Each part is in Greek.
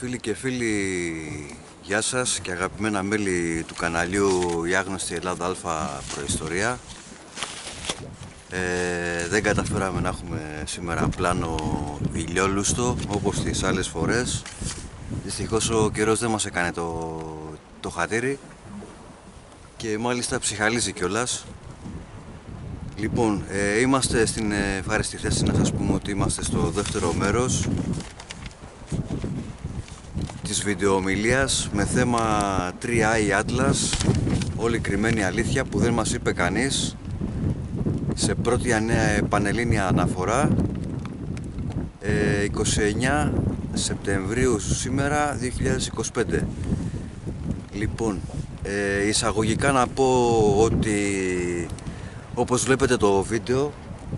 Φίλοι και φίλοι, γεια σας και αγαπημένα μέλη του καναλιού η άγνωστη Ελλάδα Α Προϊστορία. Δεν καταφέραμε να έχουμε σήμερα πλάνο ηλιόλουστο όπως τις άλλες φορές. Δυστυχώς ο καιρός δεν μας έκανε το χατήρι και μάλιστα ψυχαλίζει κιόλας. Λοιπόν, είμαστε στην ευχάριστη θέση να σας πούμε ότι είμαστε στο δεύτερο μέρος της βιντεοομιλίας με θέμα 3i Atlas, όλη κρυμμένη αλήθεια που δεν μας είπε κανείς, σε πρώτη πανελλήνια αναφορά, 29 Σεπτεμβρίου σήμερα 2025. Λοιπόν, εισαγωγικά να πω ότι όπως βλέπετε το βίντεο,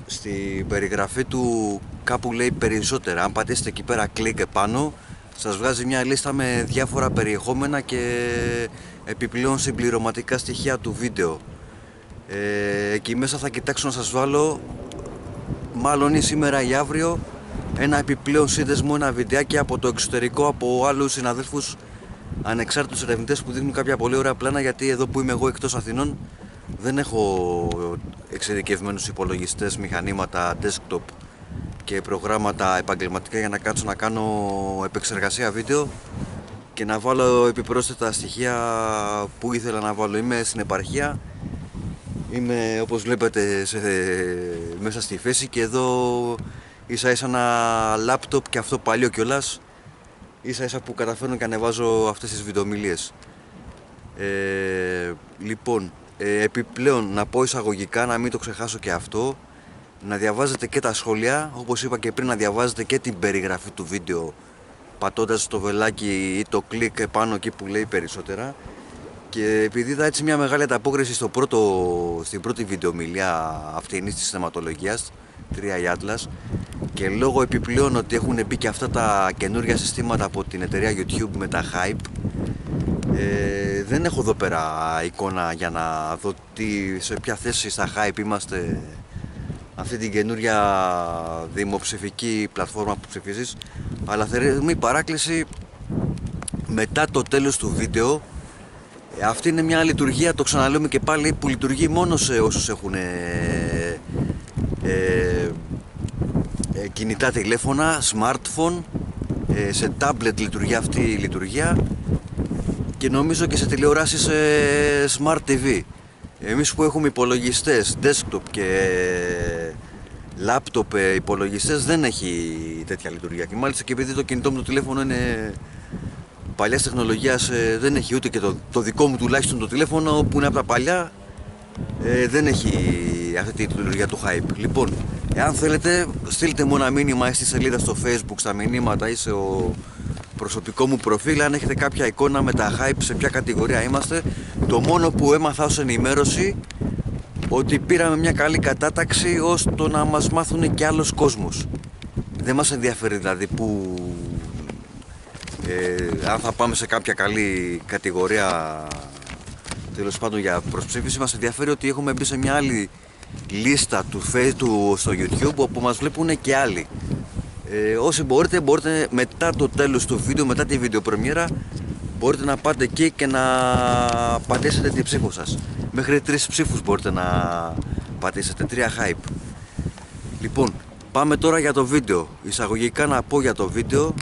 στην περιγραφή του κάπου λέει περισσότερα. Αν πατήσετε εκεί πέρα κλικ επάνω, σας βγάζει μια λίστα με διάφορα περιεχόμενα και επιπλέον συμπληρωματικά στοιχεία του βίντεο. Εκεί μέσα θα κοιτάξω να σας βάλω, μάλλον ή σήμερα ή αύριο, ένα επιπλέον σύνδεσμο, ένα βιντεάκι από το εξωτερικό, από άλλους συναδέλφους ανεξάρτητους ερευνητές που δείχνουν κάποια πολύ ωραία πλάνα, γιατί εδώ που είμαι εγώ εκτός Αθηνών δεν έχω εξειδικευμένους υπολογιστές, μηχανήματα, desktop και προγράμματα επαγγελματικά για να κάτσω να κάνω επεξεργασία βίντεο και να βάλω επιπρόσθετα στοιχεία που ήθελα να βάλω. Είμαι στην επαρχία, είμαι όπως βλέπετε μέσα στη φέση και εδώ ίσα ίσα ένα λάπτοπ, και αυτό παλιό κιόλας, ίσα ίσα που καταφέρνω και ανεβάζω αυτές τις βιντεομιλίες. Λοιπόν, επιπλέον να πω εισαγωγικά, να μην το ξεχάσω και αυτό, να διαβάζετε και τα σχόλια, όπως είπα και πριν, να διαβάζετε και την περιγραφή του βίντεο πατώντας το βελάκι ή το κλικ επάνω εκεί που λέει περισσότερα. Και επειδή είδα έτσι μια μεγάλη ανταπόκριση στην πρώτη βιντεομιλία αυτής της θεματολογίας 3i Atlas, και λόγω επιπλέον ότι έχουν μπει και αυτά τα καινούργια συστήματα από την εταιρεία YouTube με τα Hype, δεν έχω εδώ πέρα εικόνα για να δω σε ποια θέση στα Hype είμαστε, αυτή την καινούρια δημοψηφική πλατφόρμα που ψηφίζεις, αλλά θερμή παράκληση μετά το τέλος του βίντεο. Αυτή είναι μια λειτουργία, το ξαναλέμε και πάλι, που λειτουργεί μόνο σε όσους έχουν κινητά τηλέφωνα, smartphone, σε tablet λειτουργεί αυτή η λειτουργία και νομίζω και σε τηλεοράσεις smart TV. Εμείς που έχουμε υπολογιστές, desktop και laptop υπολογιστές, δεν έχει τέτοια λειτουργία. Και μάλιστα και επειδή το κινητό μου το τηλέφωνο είναι παλιάς τεχνολογίας, δεν έχει ούτε και το δικό μου τουλάχιστον το τηλέφωνο που είναι από τα παλιά, δεν έχει αυτή τη λειτουργία του Hype. Λοιπόν, εάν θέλετε στείλτε μου ένα μήνυμα στη σελίδα στο Facebook, στα μηνύματα ή σε προσωπικό μου προφίλ, αν έχετε κάποια εικόνα με τα Hype, σε ποια κατηγορία είμαστε. Το μόνο που έμαθα ως ενημέρωση, ότι πήραμε μια καλή κατάταξη ώστε να μας μάθουν και άλλος κόσμος. Δεν μας ενδιαφέρει δηλαδή που αν θα πάμε σε κάποια καλή κατηγορία, τέλος πάντων, για προσψήφιση. Μας ενδιαφέρει ότι έχουμε μπει σε μια άλλη λίστα στο YouTube, όπου μας βλέπουν και άλλοι. Όσοι μπορείτε μετά το τέλος του βίντεο, μετά τη βιντεοπρεμιέρα, μπορείτε να πάτε εκεί και να πατήσετε την ψήφο σας. Μέχρι 3 ψήφους μπορείτε να πατήσετε, 3 Hype. Λοιπόν, πάμε τώρα για το βίντεο. Εισαγωγικά να πω για το βίντεο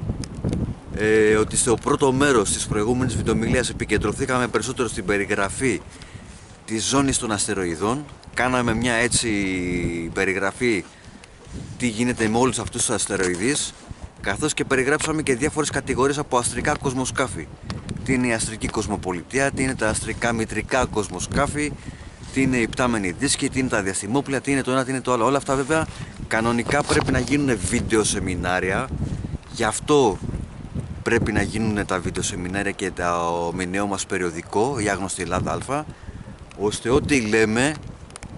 ότι στο πρώτο μέρος της προηγούμενης βιντεομιλίας επικεντρωθήκαμε περισσότερο στην περιγραφή της ζώνης των αστεροειδών. Κάναμε μια έτσι περιγραφή τι γίνεται με όλους αυτούς τους αστεροειδείς, καθώς και περιγράψαμε και διάφορες κατηγορίες από αστρικά κοσμοσκάφη. Τι είναι η αστρική κοσμοπολιτεία, τι είναι τα αστρικά μητρικά κοσμοσκάφη, τι είναι οι υπτάμενοι δίσκοι, τι είναι τα διαστημόπλια, τι είναι το ένα, τι είναι το άλλο. Όλα αυτά βέβαια κανονικά πρέπει να γίνουν βίντεο σεμινάρια, γι' αυτό πρέπει να γίνουν τα βίντεο σεμινάρια και το μηνιαίο μας περιοδικό, η άγνωστη Ελλάδα Α, ώστε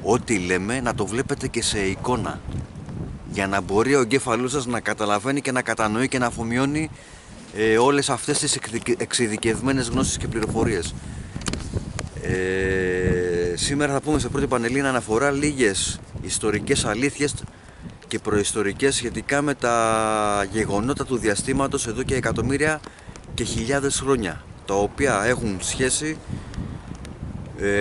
ό,τι λέμε να το βλέπετε και σε εικόνα, για να μπορεί ο εγκέφαλός σας να καταλαβαίνει και να κατανοεί και να αφομοιώνει όλες αυτές τις εξειδικευμένες γνώσεις και πληροφορίες. Σήμερα θα πούμε σε πρώτη πανελλήνια αναφορά λίγες ιστορικές αλήθειες και προϊστορικές σχετικά με τα γεγονότα του διαστήματος εδώ και εκατομμύρια και χιλιάδες χρόνια, τα οποία έχουν σχέση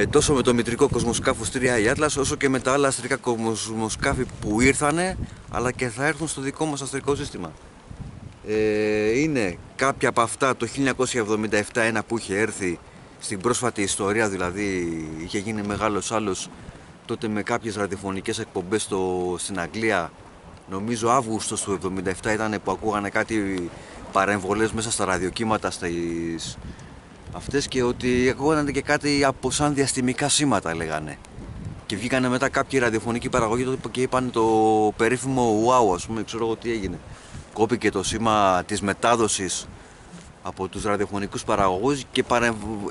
τόσο με το μητρικό κοσμοσκάφος 3i Atlas, όσο και με τα άλλα αστρικά κοσμοσκάφη που ήρθανε, αλλά και θα έρθουν στο δικό μας αστρικό σύστημα. Είναι κάποια από αυτά το 1977, ένα που είχε έρθει στην πρόσφατη ιστορία, δηλαδή είχε γίνει μεγάλος άλλος τότε με κάποιες ραδιοφωνικές εκπομπές στην Αγγλία. Νομίζω Αύγουστος του 1977 ήταν που ακούγανε κάτι παρεμβολές μέσα στα ραδιοκύματα στις αυτές, και ότι ακούγανε και κάτι από σαν διαστημικά σήματα λέγανε. Και βγήκανε μετά κάποιοι ραδιοφωνικοί παραγωγοί τότε και είπαν το περίφημο wow, ας πούμε, ξέρω εγώ τι έγινε. Κόπηκε το σήμα της μετάδοσης από τους ραδιοφωνικούς παραγωγούς και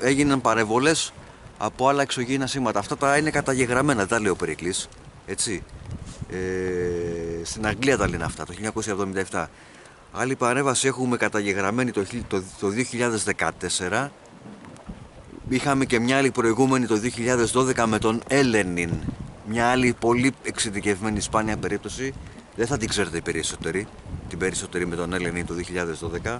έγιναν παρεμβολές από άλλα εξωγήινα σήματα. Αυτά τα είναι καταγεγραμμένα, δεν τα λέει ο Περικλής, έτσι. Στην Αγγλία τα λένε αυτά, το 1977. Άλλη παρέμβαση έχουμε καταγεγραμμένη το 2014. Είχαμε και μια άλλη προηγούμενη το 2012 με τον Έλενιν. Μια άλλη πολύ εξειδικευμένη σπάνια περίπτωση. Δεν θα την ξέρετε την περισσότερη με τον Έλενιν το 2012.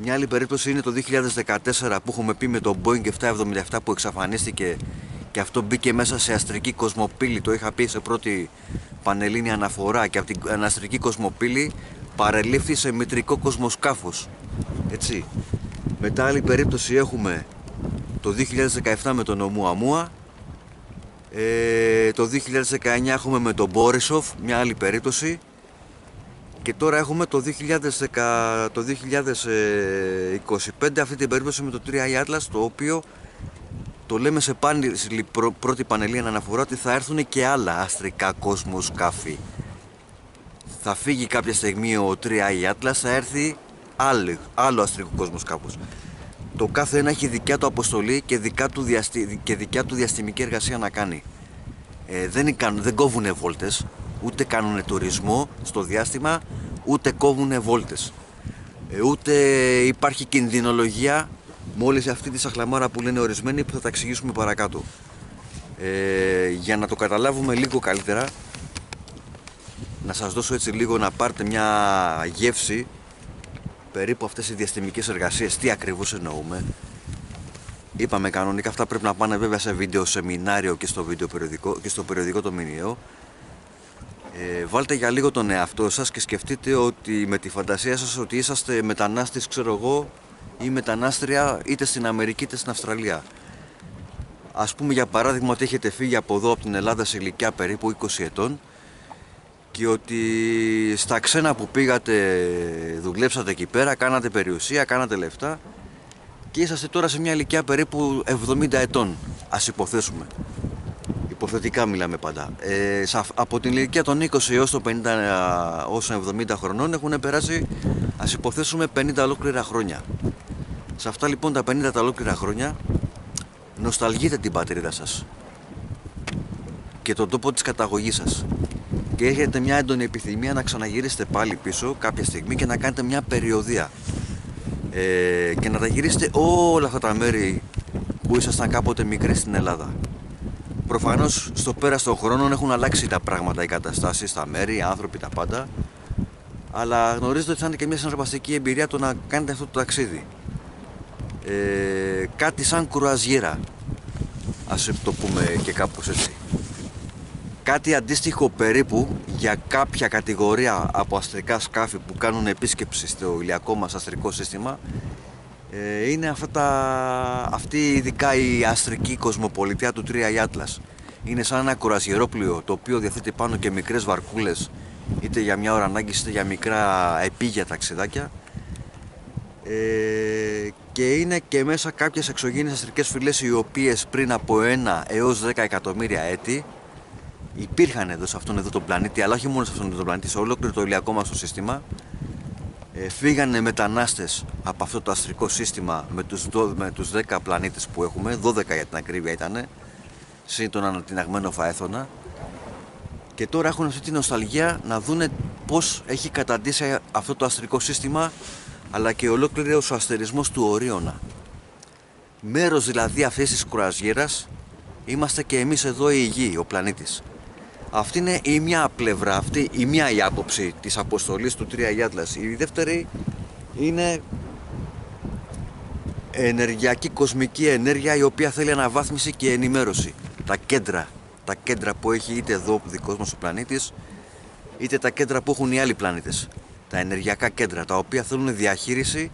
Μια άλλη περίπτωση είναι το 2014 που έχουμε πει με το Boeing 777 που εξαφανίστηκε και αυτό μπήκε μέσα σε αστρική κοσμοπύλη. Το είχα πει σε πρώτη πανελλήνια αναφορά, και από την αστρική κοσμοπύλη παρελήφθη σε μητρικό κοσμοσκάφος. Έτσι. Μετά άλλη περίπτωση έχουμε το 2017 με τον Ομουαμούα. Το 2019 έχουμε με τον Μπόρισοφ, μια άλλη περίπτωση. Και τώρα έχουμε το 2025 αυτή την περίπτωση με το 3i Atlas, το οποίο το λέμε σε πρώτη πανελλήνια αναφορά ότι θα έρθουν και άλλα αστρικά κοσμοσκάφη. Θα φύγει κάποια στιγμή ο 3i Atlas, θα έρθει άλλο αστρικό κοσμοσκάφος. Το κάθε ένα έχει δικιά του αποστολή και δικιά του διαστημική εργασία να κάνει. Δεν κόβουνε βόλτες, ούτε κάνουν τουρισμό στο διάστημα, ούτε κόβουνε βόλτες. Ούτε υπάρχει κινδυνολογία με όλη αυτή τη σαχλαμάρα που λένε ορισμένοι, που θα τα εξηγήσουμε παρακάτω. Για να το καταλάβουμε λίγο καλύτερα, να σας δώσω έτσι λίγο να πάρετε μια γεύση περίπου αυτές οι διαστημικές εργασίες, τι ακριβώς εννοούμε. Είπαμε κανονικά αυτά πρέπει να πάνε βέβαια σε βίντεο σεμινάριο και στο περιοδικό το μηνιαίο. Βάλτε για λίγο τον εαυτό σας και σκεφτείτε ότι με τη φαντασία σας ότι είσαστε μετανάστης, ξέρω εγώ, ή μετανάστρια είτε στην Αμερική είτε στην Αυστραλία. Ας πούμε για παράδειγμα ότι έχετε φύγει από εδώ από την Ελλάδα σε ηλικία περίπου 20 ετών και ότι στα ξένα που πήγατε δουλέψατε εκεί πέρα, κάνατε περιουσία, κάνατε λεφτά και είσαστε τώρα σε μια ηλικία περίπου 70 ετών, ας υποθέσουμε. Υποθετικά μιλάμε πάντα. Από την ηλικία των 20 έως το 50, ως 70 χρονών έχουν περάσει, ας υποθέσουμε, 50 ολόκληρα χρόνια. Σε αυτά λοιπόν τα 50 τα ολόκληρα χρόνια νοσταλγείτε την πατρίδα σας και τον τόπο της καταγωγής σας και έχετε μια έντονη επιθυμία να ξαναγυρίσετε πάλι πίσω κάποια στιγμή και να κάνετε μια περιοδεία και να τα γυρίσετε όλα αυτά τα μέρη που ήσασταν κάποτε μικροί στην Ελλάδα. Προφανώς στο πέρας των χρόνων έχουν αλλάξει τα πράγματα, οι καταστάσεις, τα μέρη, οι άνθρωποι, τα πάντα, αλλά γνωρίζετε ότι θα είναι και μια συναρπαστική εμπειρία το να κάνετε αυτό το ταξίδι. Κάτι σαν κρουαζιέρα, ας το πούμε και κάπως έτσι. Κάτι αντίστοιχο περίπου για κάποια κατηγορία από αστρικά σκάφη που κάνουν επίσκεψη στο ηλιακό μας αστρικό σύστημα. Είναι αυτή ειδικά η αστρική κοσμοπολιτεία του 3i Atlas. Είναι σαν ένα κουραζιερόπλοιο το οποίο διαθέτει πάνω και μικρές βαρκούλες, είτε για μια ώρα ανάγκης είτε για μικρά επίγεια ταξιδάκια, και είναι και μέσα κάποιες εξωγήινες αστρικές φυλές οι οποίες πριν από 1 έως 10 εκατομμύρια έτη υπήρχαν εδώ σε αυτόν εδώ τον πλανήτη, αλλά όχι μόνο σε αυτόν εδώ τον πλανήτη, σε ολόκληρο το ηλιακό μας το σύστημα. Φύγανε μετανάστες από αυτό το αστρικό σύστημα με τους 10 πλανήτες που έχουμε, 12 για την ακρίβεια ήταν, συν τον ανατιναγμένο Φαέθωνα, και τώρα έχουν αυτή τη νοσταλγία να δούνε πώς έχει καταντήσει αυτό το αστρικό σύστημα, αλλά και ολόκληρος ο αστερισμός του Ορίωνα. Μέρος δηλαδή αυτής της κουραζιέρας είμαστε και εμείς εδώ η Γη, ο πλανήτης. Αυτή είναι η μια πλευρά, αυτή η άποψη της αποστολής του 3i Atlas. Η δεύτερη είναι ενεργειακή κοσμική ενέργεια η οποία θέλει αναβάθμιση και ενημέρωση. Τα κέντρα που έχει είτε εδώ ο δικός μας ο πλανήτης, είτε τα κέντρα που έχουν οι άλλοι πλανήτες. Τα ενεργειακά κέντρα, τα οποία θέλουν διαχείριση,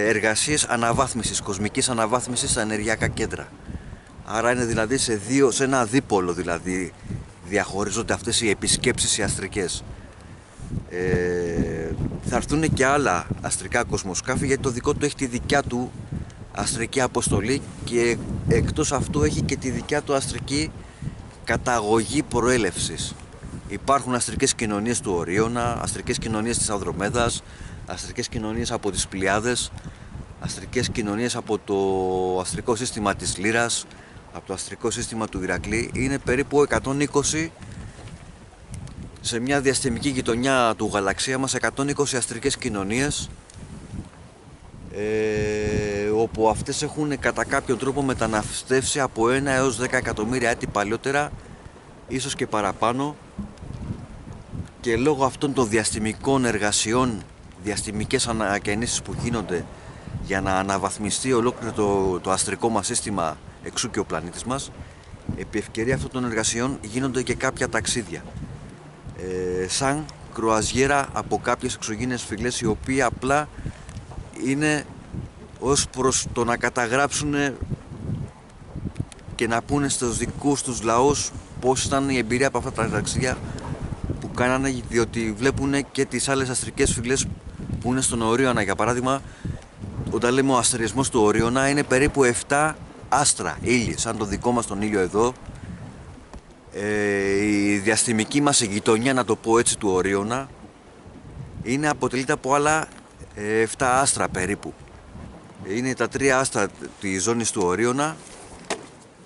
εργασίες αναβάθμισης, κοσμικής αναβάθμισης στα ενεργειακά κέντρα. Άρα είναι δηλαδή σε ένα δίπολο δηλαδή διαχωρίζονται αυτές οι επισκέψεις οι αστρικές. Θα έρθουν και άλλα αστρικά κοσμοσκάφη, γιατί το δικό του έχει τη δικιά του αστρική αποστολή και εκτός αυτού έχει και τη δικιά του αστρική καταγωγή προέλευσης. Υπάρχουν αστρικές κοινωνίες του Ορίωνα, αστρικές κοινωνίες της Ανδρομέδας, αστρικές κοινωνίες από τις Πλειάδες, αστρικές κοινωνίες από το αστρικό σύστημα της Λύρας, από το αστρικό σύστημα του Ηρακλή. Είναι περίπου 120 σε μια διαστημική γειτονιά του γαλαξία μας, 120 αστρικές κοινωνίες, όπου αυτές έχουν κατά κάποιο τρόπο μεταναστεύσει από 1 έως 10 εκατομμύρια έτη παλιότερα, ίσως και παραπάνω, και λόγω αυτών των διαστημικών εργασιών, διαστημικές ανακαινήσεις που γίνονται για να αναβαθμιστεί ολόκληρο το αστρικό μας σύστημα, εξού και ο πλανήτης μας, επί ευκαιρία αυτών των εργασιών γίνονται και κάποια ταξίδια, σαν κρουαζιέρα από κάποιες εξωγήινες φυλές, οι οποίοι απλά είναι ως προς το να καταγράψουν και να πούνε στους δικούς τους λαούς πώς ήταν η εμπειρία από αυτά τα ταξίδια που κάνανε, διότι βλέπουν και τις άλλες αστρικές φυλές που είναι στον Ορίωνα. Για παράδειγμα, όταν λέμε ο αστρισμός του Ορίωνα, είναι περίπου 7 άστρα ήλιοι, σαν το δικό μας τον ήλιο εδώ. Η διαστημική μας γειτονιά, να το πω έτσι, του Ορίωνα αποτελείται από άλλα 7 άστρα περίπου. Είναι τα 3 άστρα της ζώνης του Ορίωνα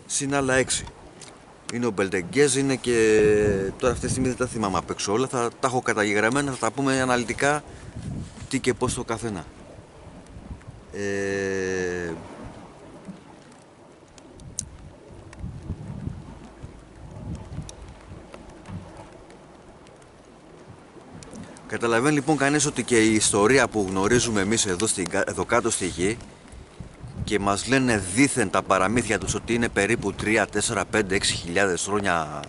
συν άλλα 6. Είναι ο Μπελτεγκέζ, είναι και τώρα αυτή τη στιγμή δεν τα θυμάμαι απ' έξω όλα, θα τα έχω καταγεγραμμένα, θα τα πούμε αναλυτικά τι και πώς το καθένα. Καταλαβαίνει λοιπόν κανείς ότι και η ιστορία που γνωρίζουμε εμείς εδώ κάτω στη γη και μας λένε δήθεν τα παραμύθια τους ότι είναι περίπου 3, 4, 5, 6 χιλιάδες χρόνια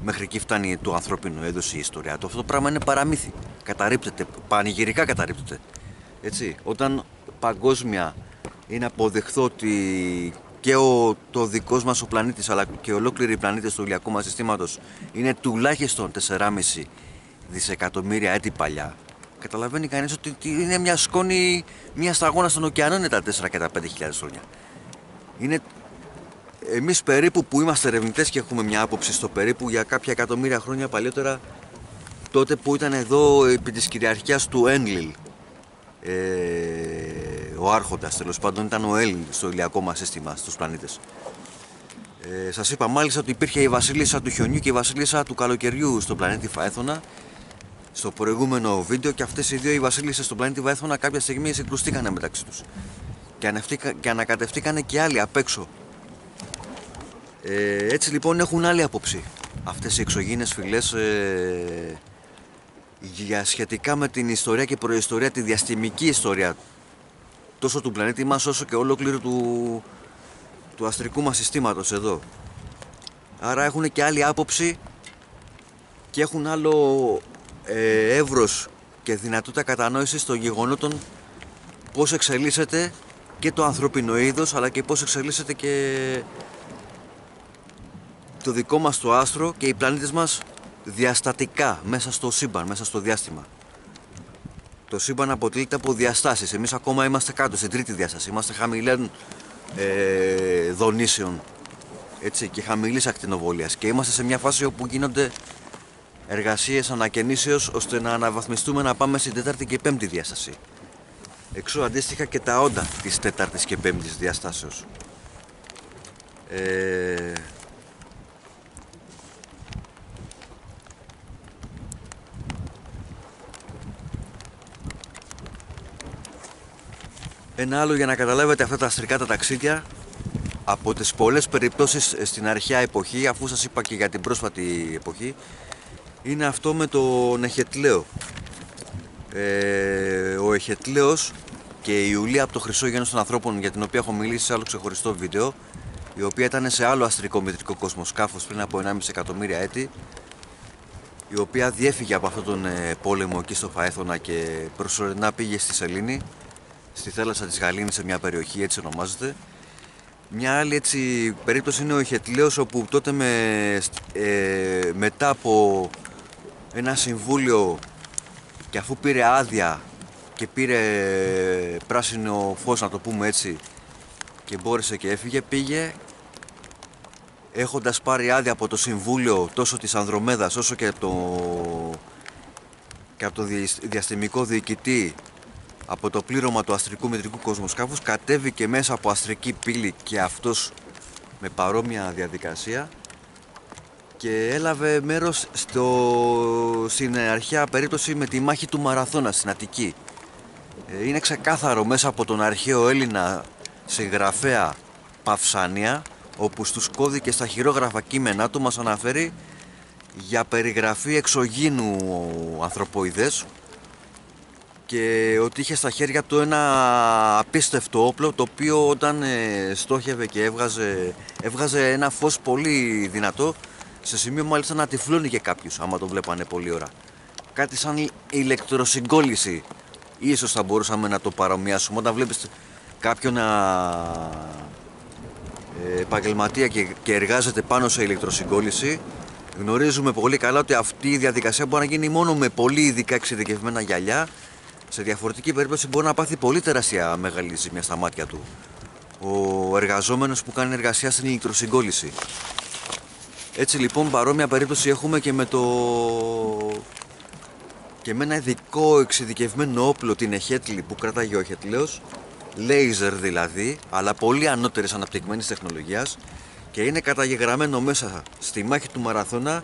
μέχρι εκεί φτάνει το ανθρώπινο είδος η ιστορία του. Αυτό το πράγμα είναι παραμύθι. Καταρρίπτεται, πανηγυρικά καταρρίπτεται. Έτσι, όταν παγκόσμια είναι αποδεχθώ ότι και το δικός μας ο πλανήτης αλλά και ολόκληροι οι πλανήτες του ηλιακού μας συστήματος είναι τουλάχιστον 4,5 δισεκατομμύρια έτη παλιά, καταλαβαίνει κανείς ότι είναι μια σκόνη, μια σταγόνα στον ωκεανό είναι τα 4 και τα 5 χιλιάδες χρόνια. Εμείς περίπου που είμαστε ερευνητές και έχουμε μια άποψη στο περίπου για κάποια εκατομμύρια χρόνια παλιότερα, τότε που ήταν εδώ επί της κυριαρχίας του Ένλιλ, ο άρχοντας, τέλος πάντων ήταν ο Έλλην στο ηλιακό μας σύστημα, στους πλανήτες. Σας είπα μάλιστα ότι υπήρχε η βασίλισσα του χιονιού και η βασίλισσα του καλοκαιριού στον πλανήτη Φαέθωνα στο προηγούμενο βίντεο, και αυτές οι δύο οι βασίλισσες στον πλανήτη Φαέθωνα κάποια στιγμή συγκρουστήκανε μεταξύ τους και ανακατευτήκανε και άλλοι απ' έξω. Έτσι λοιπόν έχουν άλλη άποψη αυτές οι εξωγήινες φυλές για σχετικά με την ιστορία και προϊστορία, τη διαστημική ιστορία τόσο του πλανήτη μας όσο και ολόκληρου του αστρικού μας συστήματος εδώ. Άρα έχουν και άλλη άποψη και έχουν άλλο εύρος και δυνατότητα κατανόησης των γεγονότων, πώς εξελίσσεται και το ανθρώπινο είδος αλλά και πώς εξελίσσεται και το δικό μας το άστρο και οι πλανήτες μας διαστατικά μέσα στο σύμπαν, μέσα στο διάστημα. Το σύμπαν αποτελείται από διαστάσεις. Εμείς ακόμα είμαστε κάτω, στην τρίτη διάσταση. Είμαστε χαμηλών δονήσεων, έτσι, και χαμηλής ακτινοβολίας. Και είμαστε σε μια φάση όπου γίνονται εργασίες ανακαινήσεως ώστε να αναβαθμιστούμε, να πάμε στην τέταρτη και πέμπτη διάσταση. Εξού αντίστοιχα και τα όντα της τέταρτης και πέμπτης διαστάσεως. Ένα άλλο για να καταλάβετε αυτά τα αστρικά τα ταξίδια από τις πολλές περιπτώσεις στην αρχαία εποχή, αφού σας είπα και για την πρόσφατη εποχή, είναι αυτό με τον Εχετλαίο. Ο Εχετλαίος και η Ιουλία από το Χρυσό Γένος των Ανθρώπων, για την οποία έχω μιλήσει σε άλλο ξεχωριστό βίντεο, η οποία ήταν σε άλλο αστρικό μετρικό κοσμοσκάφος πριν από 1,5 εκατομμύρια έτη, η οποία διέφυγε από αυτόν τον πόλεμο εκεί στο Φαέθωνα και προσωρινά πήγε στη Σελήνη, στη θάλασσα της Γαλήνης, σε μια περιοχή, έτσι ονομάζεται. Μια άλλη έτσι περίπτωση είναι ο Ηχετλαίος, όπου τότε μετά από ένα συμβούλιο και αφού πήρε άδεια και πήρε πράσινο φως, να το πούμε έτσι, και μπόρεσε και έφυγε, πήγε έχοντας πάρει άδεια από το συμβούλιο τόσο της Ανδρομέδας όσο και από το διαστημικό διοικητή, από το πλήρωμα του αστρικού μετρικού κοσμοσκάφους, κατέβηκε μέσα από αστρική πύλη και αυτός με παρόμοια διαδικασία και έλαβε μέρος στην αρχαία περίπτωση με τη μάχη του Μαραθώνα στην Αττική. Είναι ξεκάθαρο μέσα από τον αρχαίο Έλληνα συγγραφέα Παυσάνια, όπου στους κώδικες στα χειρόγραφα κείμενά του μας αναφέρει για περιγραφή εξωγήινου ανθρωποειδές και ότι είχε στα χέρια του ένα απίστευτο όπλο, το οποίο όταν στόχευε και έβγαζε ένα φως πολύ δυνατό, σε σημείο μάλιστα να τυφλώνει κάποιους άμα το βλέπανε πολλή ώρα. Κάτι σαν ηλεκτροσυγκόλληση, ίσως θα μπορούσαμε να το παρομοιάσουμε. Όταν βλέπεις κάποιον επαγγελματία και εργάζεται πάνω σε ηλεκτροσυγκόλληση, γνωρίζουμε πολύ καλά ότι αυτή η διαδικασία μπορεί να γίνει μόνο με πολύ ειδικά εξειδικευμένα γυαλιά. Σε διαφορετική περίπτωση μπορεί να πάθει πολύ τεράστια μεγάλη ζημιά στα μάτια του ο εργαζόμενος που κάνει εργασία στην ηλεκτροσυγκόλληση. Έτσι λοιπόν παρόμοια περίπτωση έχουμε και με ένα ειδικό εξειδικευμένο όπλο, την Εχέτλη, που κράταγε ο Ηχετλαίος, λέιζερ δηλαδή, αλλά πολύ ανώτερης αναπτυγμένης τεχνολογίας, και είναι καταγεγραμμένο μέσα στη μάχη του Μαραθώνα,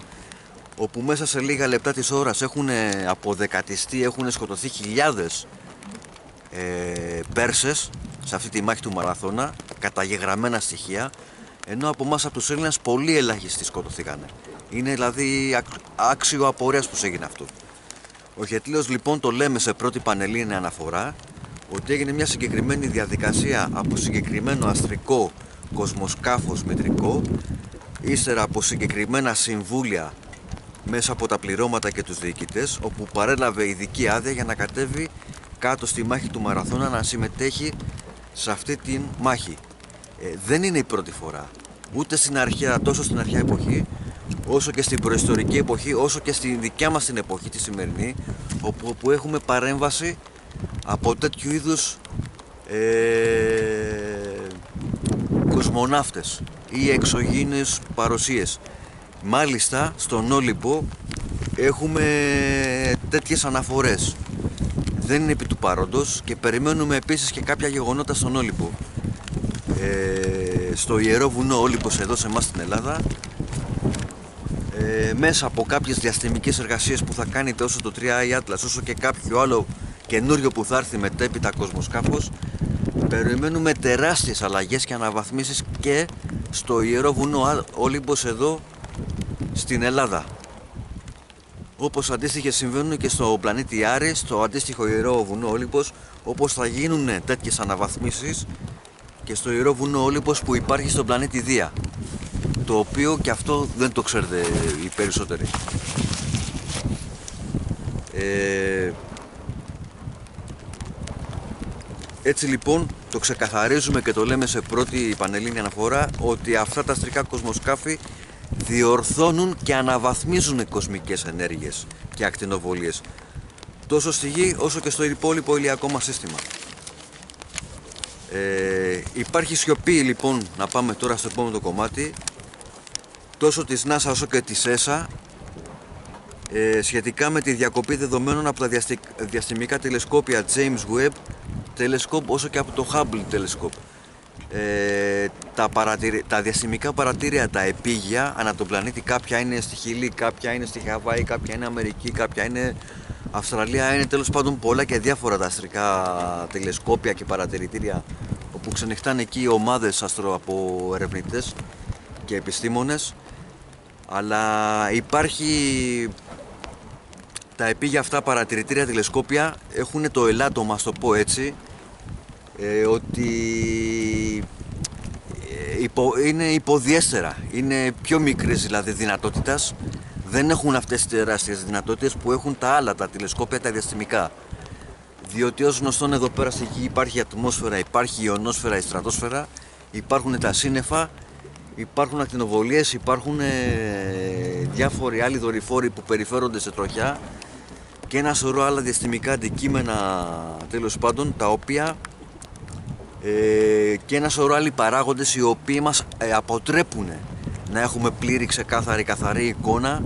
όπου μέσα σε λίγα λεπτά της ώρας έχουν αποδεκατιστεί, έχουν σκοτωθεί χιλιάδες Πέρσες σε αυτή τη μάχη του Μαραθώνα, καταγεγραμμένα στοιχεία, ενώ από εμάς από τους Έλληνες πολύ ελάχιστοι σκοτωθήκανε. Είναι δηλαδή άξιο απορίας πως έγινε αυτό. Ο Ηχετλαίος λοιπόν, το λέμε σε πρώτη πανελλήνια αναφορά, ότι έγινε μια συγκεκριμένη διαδικασία από συγκεκριμένο αστρικό κοσμοσκάφος μετρικό, ύστερα από συγκεκριμένα συμβούλια μέσα από τα πληρώματα και τους διοικητές, όπου παρέλαβε ειδική άδεια για να κατέβει κάτω στη μάχη του Μαραθώνα, να συμμετέχει σε αυτή τη μάχη. Δεν είναι η πρώτη φορά, ούτε τόσο στην αρχαία εποχή, όσο και στην προϊστορική εποχή, όσο και στη δικιά μας την εποχή, τη σημερινή, όπου έχουμε παρέμβαση από τέτοιου είδους κοσμοναύτες ή εξωγήινες παρουσίες. Μάλιστα στον Όλυμπο έχουμε τέτοιες αναφορές. Δεν είναι επί του παρόντος και περιμένουμε επίσης και κάποια γεγονότα στον Όλυμπο. Στο Ιερό Βουνό Όλυμπος εδώ σε εμάς στην Ελλάδα, μέσα από κάποιες διαστημικές εργασίες που θα κάνει τόσο το 3i Atlas όσο και κάποιο άλλο καινούριο που θα έρθει μετέπειτα κοσμοσκάφος, περιμένουμε τεράστιες αλλαγές και αναβαθμίσεις και στο Ιερό Βουνό Όλυμπος εδώ στην Ελλάδα, όπως αντίστοιχες συμβαίνουν και στο πλανήτη Άρη, στο αντίστοιχο Ιερό Βουνό Όλυμπος, όπως θα γίνουν τέτοιες αναβαθμίσεις και στο Ιερό Βουνό Όλυμπος που υπάρχει στον πλανήτη Δία, το οποίο και αυτό δεν το ξέρετε οι περισσότεροι. Έτσι λοιπόν το ξεκαθαρίζουμε και το λέμε σε πρώτη πανελλήνια αναφορά, ότι αυτά τα αστρικά κοσμοσκάφη διορθώνουν και αναβαθμίζουν κοσμικές ενέργειες και ακτινοβολίες, τόσο στη Γη όσο και στο υπόλοιπο ηλιακό μας σύστημα. Υπάρχει σιωπή λοιπόν, να πάμε τώρα στο επόμενο κομμάτι, τόσο της NASA όσο και της ESA, σχετικά με τη διακοπή δεδομένων από τα διαστημικά τηλεσκόπια James Webb Telescope όσο και από το Hubble Telescope. Τα διαστημικά παρατήρια, τα επίγεια ανά τον πλανήτη, κάποια είναι στη Χιλή, κάποια είναι στη Χαβάη, κάποια είναι Αμερική, κάποια είναι Αυστραλία, είναι τέλος πάντων πολλά και διάφορα τα αστρικά τηλεσκόπια και παρατηρητήρια, όπου ξενυχτάνε εκεί ομάδες από ερευνητές και επιστήμονες. Αλλά υπάρχει, τα επίγεια αυτά παρατηρητήρια τηλεσκόπια έχουν το ελάττωμα, ας το πω έτσι, ότι είναι υποδιέστερα, είναι πιο μικρές δηλαδή δυνατότητας, δεν έχουν αυτές τις τεράστιες δυνατότητες που έχουν τα άλλα, τα τηλεσκόπια τα διαστημικά. Διότι ως γνωστόν εδώ πέρα στη Γη υπάρχει η ατμόσφαιρα, υπάρχει η ιονόσφαιρα, η στρατόσφαιρα, υπάρχουν τα σύννεφα, υπάρχουν ακτινοβολίες, υπάρχουν διάφοροι άλλοι δορυφόροι που περιφέρονται σε τροχιά και ένα σωρό άλλα διαστημικά αντικείμενα τέλος πάντων, τα οποία και ένα σωρό άλλοι παράγοντες οι οποίοι μας αποτρέπουν να έχουμε πλήρη καθαρή εικόνα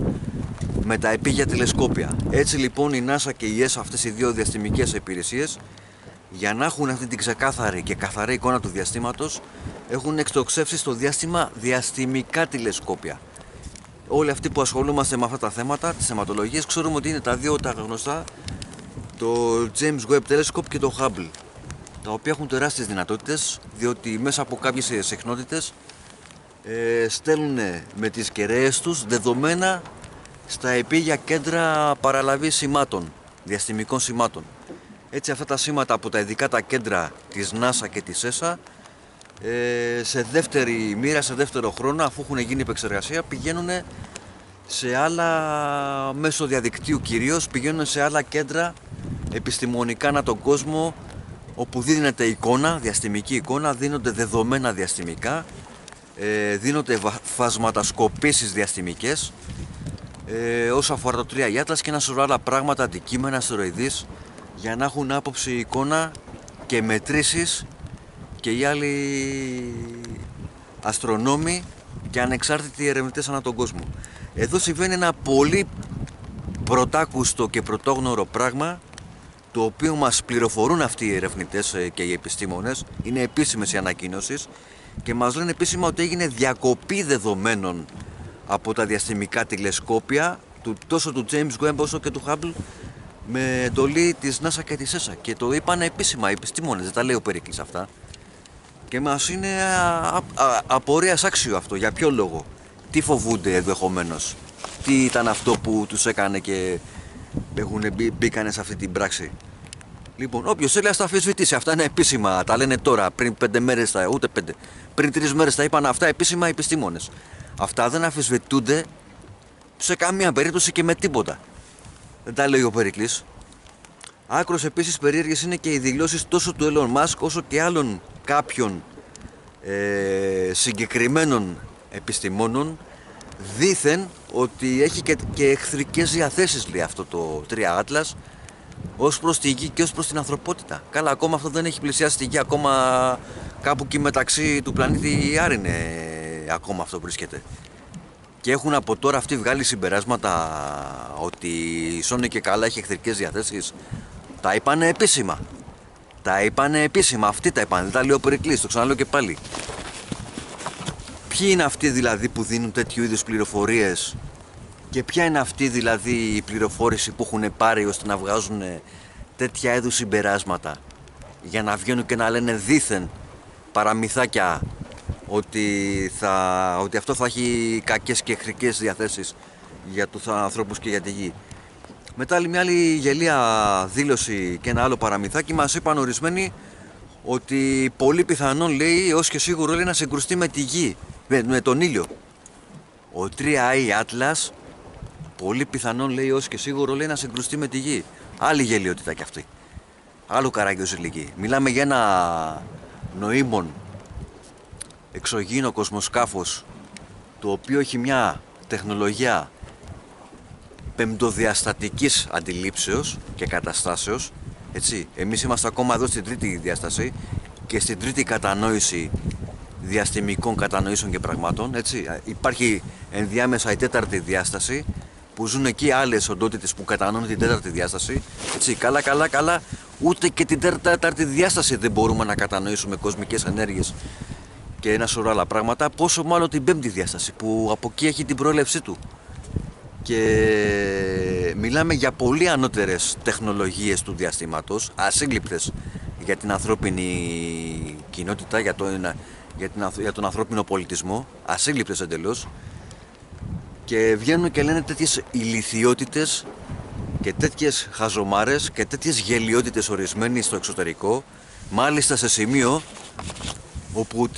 με τα επίγεια τηλεσκόπια. Έτσι λοιπόν η NASA και η ESA, αυτές οι δύο διαστημικές υπηρεσίες, για να έχουν αυτή την ξεκάθαρη και καθαρή εικόνα του διαστήματος, έχουν εξτοξεύσει στο διάστημα διαστημικά τηλεσκόπια. Όλοι αυτοί που ασχολούμαστε με αυτά τα θέματα, τις θεματολογίες, ξέρουμε ότι είναι τα δύο τα γνωστά, το James Webb Telescope και το Hubble, τα οποία έχουν τεράστιες δυνατότητες, διότι μέσα από κάποιες συχνότητες στέλνουν με τις κεραίες τους δεδομένα στα επίγεια κέντρα παραλαβής σημάτων, διαστημικών σημάτων. Έτσι αυτά τα σήματα από τα ειδικά τα κέντρα της NASA και της ESA σε δεύτερη μοίρα, σε δεύτερο χρόνο, αφού έχουν γίνει επεξεργασία, πηγαίνουν σε άλλα, μέσω διαδικτύου κυρίως, πηγαίνουν σε άλλα κέντρα επιστημονικά ανά τον κόσμο, όπου δίνεται εικόνα, διαστημική εικόνα, δίνονται δεδομένα διαστημικά, δίνονται φασματασκοπήσεις διαστημικές, όσο αφορά το 3 Atlas και ένα σωρό άλλα πράγματα, αντικείμενα, αστεροειδείς, για να έχουν άποψη, εικόνα και μετρήσεις και οι άλλοι αστρονόμοι και ανεξάρτητοι ερευνητές ανά τον κόσμο. Εδώ συμβαίνει ένα πολύ πρωτάκουστο και πρωτόγνωρο πράγμα, το οποίο μας πληροφορούν αυτοί οι ερευνητές και οι επιστήμονες, είναι επίσημες οι ανακοίνωσεις και μας λένε επίσημα ότι έγινε διακοπή δεδομένων από τα διαστημικά τηλεσκόπια τόσο του James Webb όσο και του Hubble, με εντολή της NASA και της ESA, και το είπαν επίσημα οι επιστήμονες, δεν τα λέει ο Περίκλης αυτά, και μας είναι απορίας άξιο αυτό. Για ποιο λόγο, τι φοβούνται ενδεχομένως, τι ήταν αυτό που τους έκανε και μπήκανε σε αυτή την πράξη. Λοιπόν, όποιος θέλει ας τα αμφισβητήσει, αυτά είναι επίσημα, τα λένε τώρα, πριν 5 μέρες, ούτε 5, πριν 3 μέρες τα είπαν αυτά επίσημα οι επιστήμονες. Αυτά δεν αμφισβητούνται σε καμία περίπτωση και με τίποτα. Δεν τα λέει ο Περίκλης. Άκρος επίσης περίεργες είναι και οι δηλώσεις τόσο του Elon Musk όσο και άλλων κάποιων συγκεκριμένων επιστημόνων, δήθεν ότι έχει και εχθρικές διαθέσεις, λέει αυτό το 3 Atlas, ως προς τη Γη και ως προς την ανθρωπότητα. Καλά, ακόμα αυτό δεν έχει πλησιάσει τη Γη, ακόμα κάπου εκεί μεταξύ του πλανήτη Άρη είναι ακόμα αυτό βρίσκεται. Και έχουν από τώρα αυτοί βγάλει συμπεράσματα ότι η Sony και καλά έχει εχθρικές διαθέσεις. Τα είπανε επίσημα. Τα είπανε επίσημα. Αυτοί τα είπανε. Δεν τα λέει ο Περικλής. Το ξαναλέω και πάλι. Ποιοι είναι αυτοί δηλαδή που δίνουν τέτοιου είδους πληροφορίες και ποια είναι αυτή δηλαδή η πληροφόρηση που έχουν πάρει ώστε να βγάζουν τέτοια είδους συμπεράσματα, για να βγαίνουν και να λένε δήθεν παραμυθάκια ότι αυτό θα έχει κακές και εχθρικές διαθέσεις για τους ανθρώπους και για τη Γη. Μετά μια άλλη γελία δήλωση και ένα άλλο παραμυθάκι, μας είπαν ορισμένοι ότι πολύ πιθανόν, λέει, ως και σίγουρο, λέει, να συγκρουστεί με τη Γη, με τον ήλιο. Ο 3i Atlas πολύ πιθανόν, λέει, ως και σίγουρο, λέει, να συγκρουστεί με τη Γη. Άλλη γελιότητα κι αυτή. Άλλο καράγιο ζηλική. Μιλάμε για ένα νοήμων εξωγήινο κοσμοσκάφος, το οποίο έχει μια τεχνολογία πεμπτοδιαστατικής αντιλήψεως και καταστάσεως. Έτσι, εμείς είμαστε ακόμα εδώ στην τρίτη διάσταση και στην τρίτη κατανόηση διαστημικών κατανοήσεων και πραγμάτων. Έτσι, υπάρχει ενδιάμεσα η τέταρτη διάσταση, που ζουν εκεί άλλες οντότητες που κατανοούν την τέταρτη διάσταση. Έτσι, καλά, ούτε και την τέταρτη διάσταση δεν μπορούμε να κατανοήσουμε, κοσμικές ενέργειες και ένα σωρό άλλα πράγματα, πόσο μάλλον την πέμπτη διάσταση που από εκεί έχει την προέλευσή του. Και μιλάμε για πολύ ανώτερες τεχνολογίες του διαστήματος, ασύλληπτες για την ανθρώπινη κοινότητα, για τον ανθρώπινο πολιτισμό, ασύλληπτες εντελώς, και βγαίνουν και λένε τέτοιες ηλιθιότητες και τέτοιες χαζομάρες και τέτοιες γελιότητες ορισμένοι στο εξωτερικό, Μάλιστα σε σημείο όπου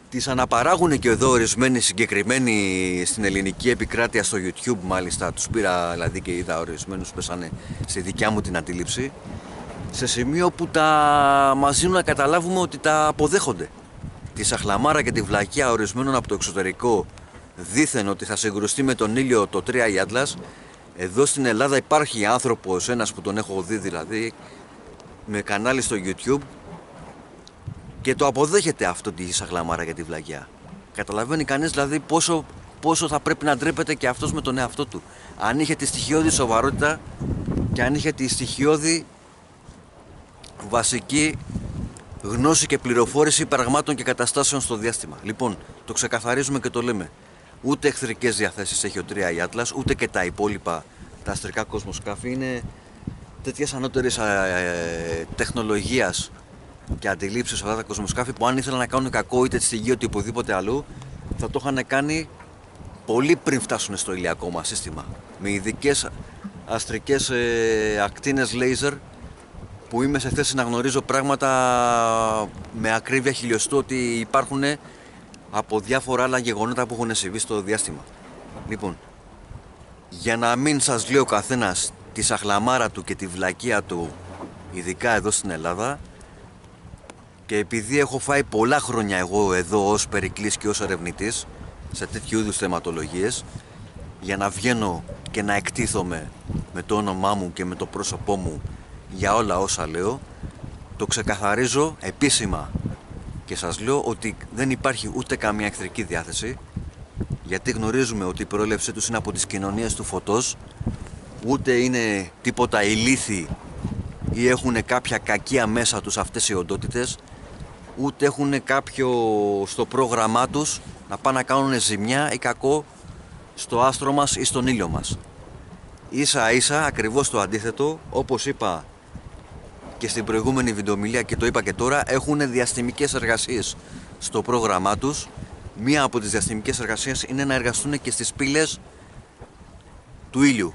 τις αναπαράγουν και εδώ ορισμένοι συγκεκριμένοι στην ελληνική επικράτεια στο YouTube. Μάλιστα τους πήρα δηλαδή και είδα ορισμένους πέσανε στη δικιά μου την αντίληψη, σε σημείο που μας δίνουν να καταλάβουμε ότι τα αποδέχονται. Τη σαχλαμάρα και τη βλακεία ορισμένων από το εξωτερικό, δήθεν ότι θα συγκρουστεί με τον ήλιο το 3 η Atlas. Εδώ στην Ελλάδα υπάρχει άνθρωπος, ένας που τον έχω δει δηλαδή, με κανάλι στο YouTube, και το αποδέχεται αυτό τη σαχλαμάρα και τη βλακεία. Καταλαβαίνει κανείς δηλαδή πόσο θα πρέπει να ντρέπεται και αυτός με τον εαυτό του. Αν είχε τη στοιχειώδη σοβαρότητα και αν είχε τη στοιχειώδη βασική γνώση και πληροφόρηση πραγμάτων και καταστάσεων στο διάστημα. Λοιπόν, το ξεκαθαρίζουμε και το λέμε. Ούτε εχθρικές διαθέσεις έχει ο 3 η Atlas, ούτε και τα υπόλοιπα τα αστρικά κοσμοσκάφη. Είναι τέτοιες ανώτερες τεχνολογίας και αντιλήψεις αυτά τα κοσμοσκάφη που αν ήθελαν να κάνουν κακό είτε στη γη είτε οπουδήποτε αλλού, θα το είχαν κάνει πολύ πριν φτάσουν στο ηλιακό μας σύστημα. Με ειδικές αστρικές ακτίνες λέιζερ, που είμαι σε θέση να γνωρίζω πράγματα με ακρίβεια χιλιοστού ότι υπάρχουν από διάφορα άλλα γεγονότα που έχουν συμβεί στο διάστημα. Λοιπόν, για να μην σας λέει ο καθένας τη σαχλαμάρα του και τη βλακεία του, ειδικά εδώ στην Ελλάδα, και επειδή έχω φάει πολλά χρόνια εγώ εδώ ως Περικλής και ως ερευνητής σε τέτοιου είδους θεματολογίες, για να βγαίνω και να εκτίθομαι με το όνομά μου και με το πρόσωπό μου για όλα όσα λέω, το ξεκαθαρίζω επίσημα και σας λέω ότι δεν υπάρχει ούτε καμία εχθρική διάθεση, γιατί γνωρίζουμε ότι η προέλευσή τους είναι από τις κοινωνίες του φωτός, ούτε είναι τίποτα ηλίθιοι ή έχουν κάποια κακία μέσα τους αυτές οι οντότητες, ούτε έχουν κάποιο στο πρόγραμμά τους να πάνε να κάνουν ζημιά ή κακό στο άστρο μας ή στον ήλιο μας. Ίσα ίσα ακριβώς το αντίθετο, όπως είπα και στην προηγούμενη βιντεομιλία και το είπα και τώρα, έχουν διαστημικές εργασίες στο πρόγραμμά τους. Μία από τις διαστημικές εργασίες είναι να εργαστούν και στις πύλες του ήλιου.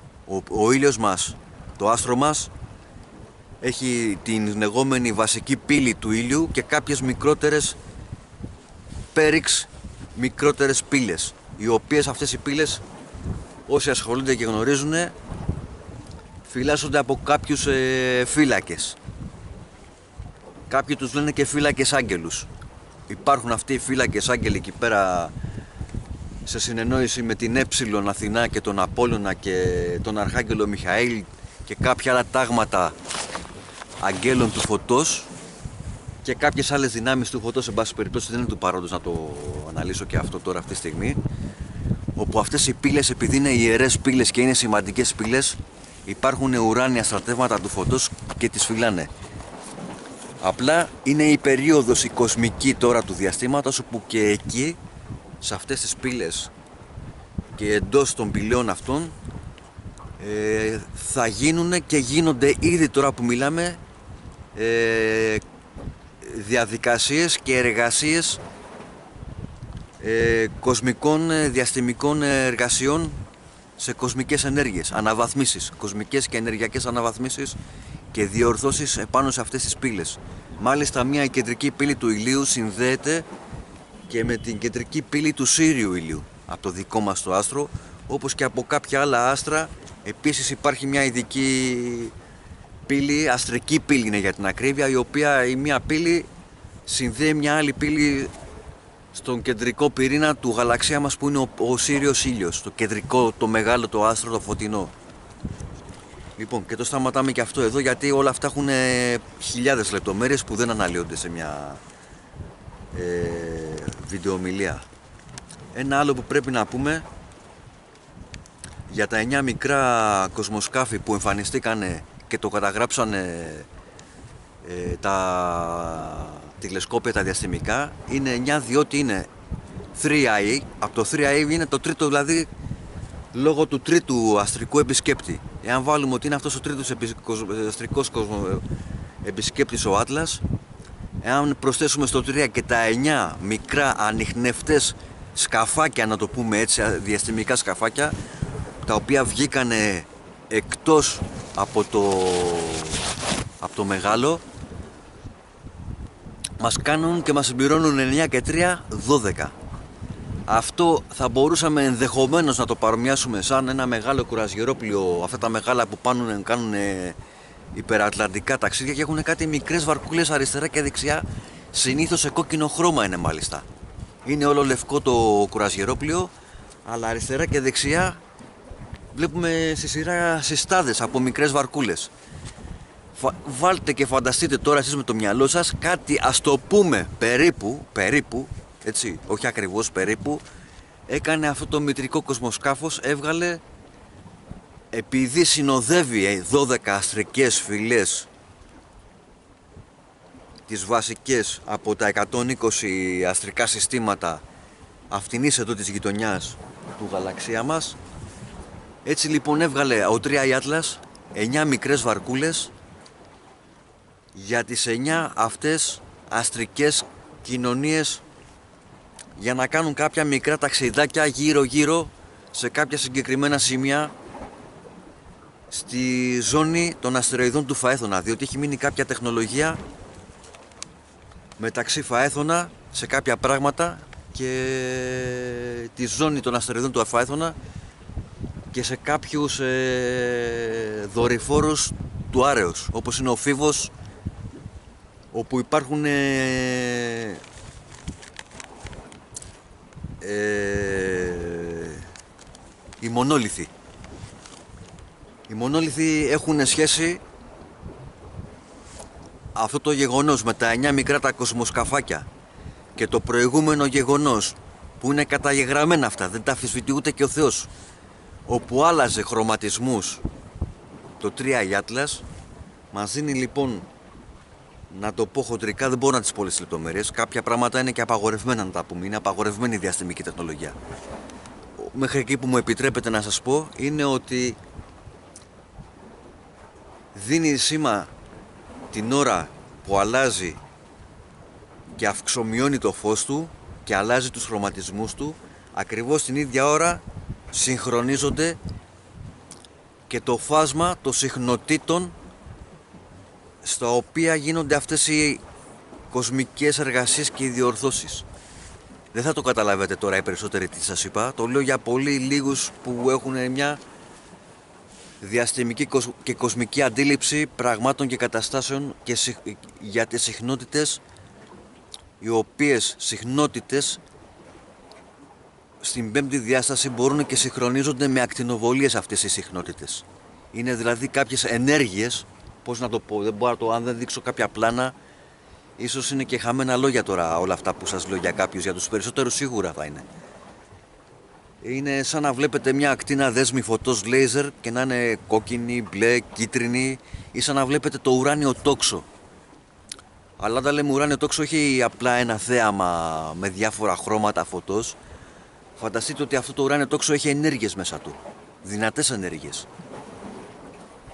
Ο ήλιος μας, το άστρο μας, έχει την λεγόμενη βασική πύλη του ήλιου και κάποιες μικρότερες πέριξ, μικρότερες πύλες, οι οποίες αυτές οι πύλες, όσοι ασχολούνται και γνωρίζουν, φυλάσσονται από κάποιους φύλακες. Κάποιοι τους λένε και φύλακες άγγελους. Υπάρχουν αυτοί οι φύλακες άγγελοι εκεί πέρα σε συνεννόηση με την Έψιλον Αθηνά και τον Απόλλωνα και τον Αρχάγγελο Μιχαήλ και κάποια άλλα τάγματα αγγέλων του φωτός και κάποιες άλλες δυνάμεις του φωτός, σε πάση περιπτώσει δεν είναι του παρόντος να το αναλύσω και αυτό τώρα αυτή τη στιγμή, όπου αυτές οι πύλες, επειδή είναι ιερές πύλες και είναι σημαντικές πύλες, υπάρχουν ουράνια στρατεύματα του φωτός και τις φυλάνε. Απλά είναι η περίοδος η κοσμική τώρα του διαστήματος, όπου και εκεί σε αυτές τις πύλες και εντός των πυλών αυτών θα γίνουν και γίνονται ήδη τώρα που μιλάμε διαδικασίες και εργασίες κοσμικών διαστημικών εργασιών σε κοσμικές ενέργειες, αναβαθμίσεις, κοσμικές και ενεργειακές αναβαθμίσεις και διορθώσεις επάνω σε αυτές τις πύλες. Μάλιστα μια κεντρική πύλη του ηλίου συνδέεται και με την κεντρική πύλη του Σύριου ηλίου από το δικό μας το άστρο, όπως και από κάποια άλλα άστρα. Επίσης υπάρχει μια ειδική πύλη, αστρική πύλη είναι για την ακρίβεια, η οποία η μία πύλη συνδέει μια άλλη πύλη στον κεντρικό πυρήνα του γαλαξία μας, που είναι ο Σύριος ήλιος, το κεντρικό, το μεγάλο, το άστρο, το φωτεινό. Λοιπόν, και το σταματάμε και αυτό εδώ, γιατί όλα αυτά έχουν χιλιάδες λεπτομέρειες που δεν αναλύονται σε μια βιντεοομιλία. Ένα άλλο που πρέπει να πούμε για τα 9 μικρά κοσμοσκάφη που εμφανιστήκανε και το καταγράψανε τα τηλεσκόπια τα διαστημικά, είναι 9 διότι είναι 3i. Από το 3i είναι το τρίτο, δηλαδή λόγω του τρίτου αστρικού επισκέπτη. Εάν βάλουμε ότι είναι αυτός ο τρίτος αστρικός επισκέπτης ο Atlas, εάν προσθέσουμε στο 3 και τα 9 μικρά ανιχνευτές σκαφάκια, να το πούμε έτσι, διαστημικά σκαφάκια, τα οποία βγήκανε εκτός από το μεγάλο, μας κάνουν και μας συμπληρώνουν 9 και 3, 12. Αυτό θα μπορούσαμε ενδεχομένως να το παρομοιάσουμε σαν ένα μεγάλο κουραζιερόπλοιο, αυτά τα μεγάλα που κάνουν υπερατλαντικά ταξίδια και έχουν κάτι μικρές βαρκούλες αριστερά και δεξιά, συνήθως σε κόκκινο χρώμα είναι μάλιστα. Είναι όλο λευκό το κουραζιερόπλοιο, αλλά αριστερά και δεξιά βλέπουμε στη σειρά συστάδες από μικρές βαρκούλες. Βάλτε και φανταστείτε τώρα εσείς με το μυαλό σας κάτι, ας το πούμε περίπου, έτσι, όχι ακριβώς, περίπου, έκανε αυτό το μητρικό κοσμοσκάφος, έβγαλε, επειδή συνοδεύει 12 αστρικές φυλές, τις βασικές από τα 120 αστρικά συστήματα αυτινής εδώ της γειτονιάς του γαλαξία μας. Έτσι λοιπόν έβγαλε ο 3i Atlas 9 μικρές βαρκούλες για τις 9 αυτές αστρικές κοινωνίες, για να κάνουν κάποια μικρά ταξιδάκια γύρω σε κάποια συγκεκριμένα σημεία στη ζώνη των αστεροειδών του Φαέθωνα, διότι έχει μείνει κάποια τεχνολογία μεταξύ Φαέθωνα σε κάποια πράγματα και τη ζώνη των αστεροειδών του Φαέθωνα και σε κάποιους δορυφόρους του Άρεος, όπως είναι ο Φίβος, όπου υπάρχουν οι μονόλιθοι. Οι μονόλιθοι έχουν σχέση αυτό το γεγονός με τα 9 μικρά τα κοσμοσκαφάκια και το προηγούμενο γεγονός που είναι καταγεγραμμένα αυτά, δεν τα αμφισβητεί ούτε και ο Θεός, όπου άλλαζε χρωματισμούς το 3i Atlas. Μας δίνει λοιπόν, να το πω χοντρικά, δεν μπορώ να τις πω όλες τις λεπτομέρειες, κάποια πράγματα είναι και απαγορευμένα να τα πούμε, είναι απαγορευμένη η διαστημική τεχνολογία. Μέχρι εκεί που μου επιτρέπετε να σας πω είναι ότι δίνει σήμα την ώρα που αλλάζει και αυξομειώνει το φως του και αλλάζει τους χρωματισμούς του, ακριβώς την ίδια ώρα συγχρονίζονται και το φάσμα των συχνοτήτων στα οποία γίνονται αυτές οι κοσμικές εργασίες και οι διορθώσεις. Δεν θα το καταλάβετε τώρα οι περισσότεροι τι σας είπα, το λέω για πολύ λίγους που έχουν μια διαστημική και κοσμική αντίληψη πραγμάτων και καταστάσεων και για τις συχνότητες, οι οποίες συχνότητες στην πέμπτη διάσταση μπορούν και συγχρονίζονται με ακτινοβολίες αυτές οι συχνότητες. Είναι δηλαδή κάποιες ενέργειες, πώς να το πω, δεν μπορώ να το, αν δεν δείξω κάποια πλάνα, ίσως είναι και χαμένα λόγια τώρα όλα αυτά που σας λέω για κάποιους, για τους περισσότερους σίγουρα θα είναι. Είναι σαν να βλέπετε μια ακτίνα δέσμη φωτός λέιζερ και να είναι κόκκινη, μπλε, κίτρινη, ή σαν να βλέπετε το ουράνιο τόξο. Αλλά όταν λέμε ουράνιο τόξο, όχι απλά ένα θέαμα με διάφορα χρώματα φωτός. Φανταστείτε ότι αυτό το ουράνιο τόξο έχει ενέργειες μέσα του, δυνατές ενέργειες.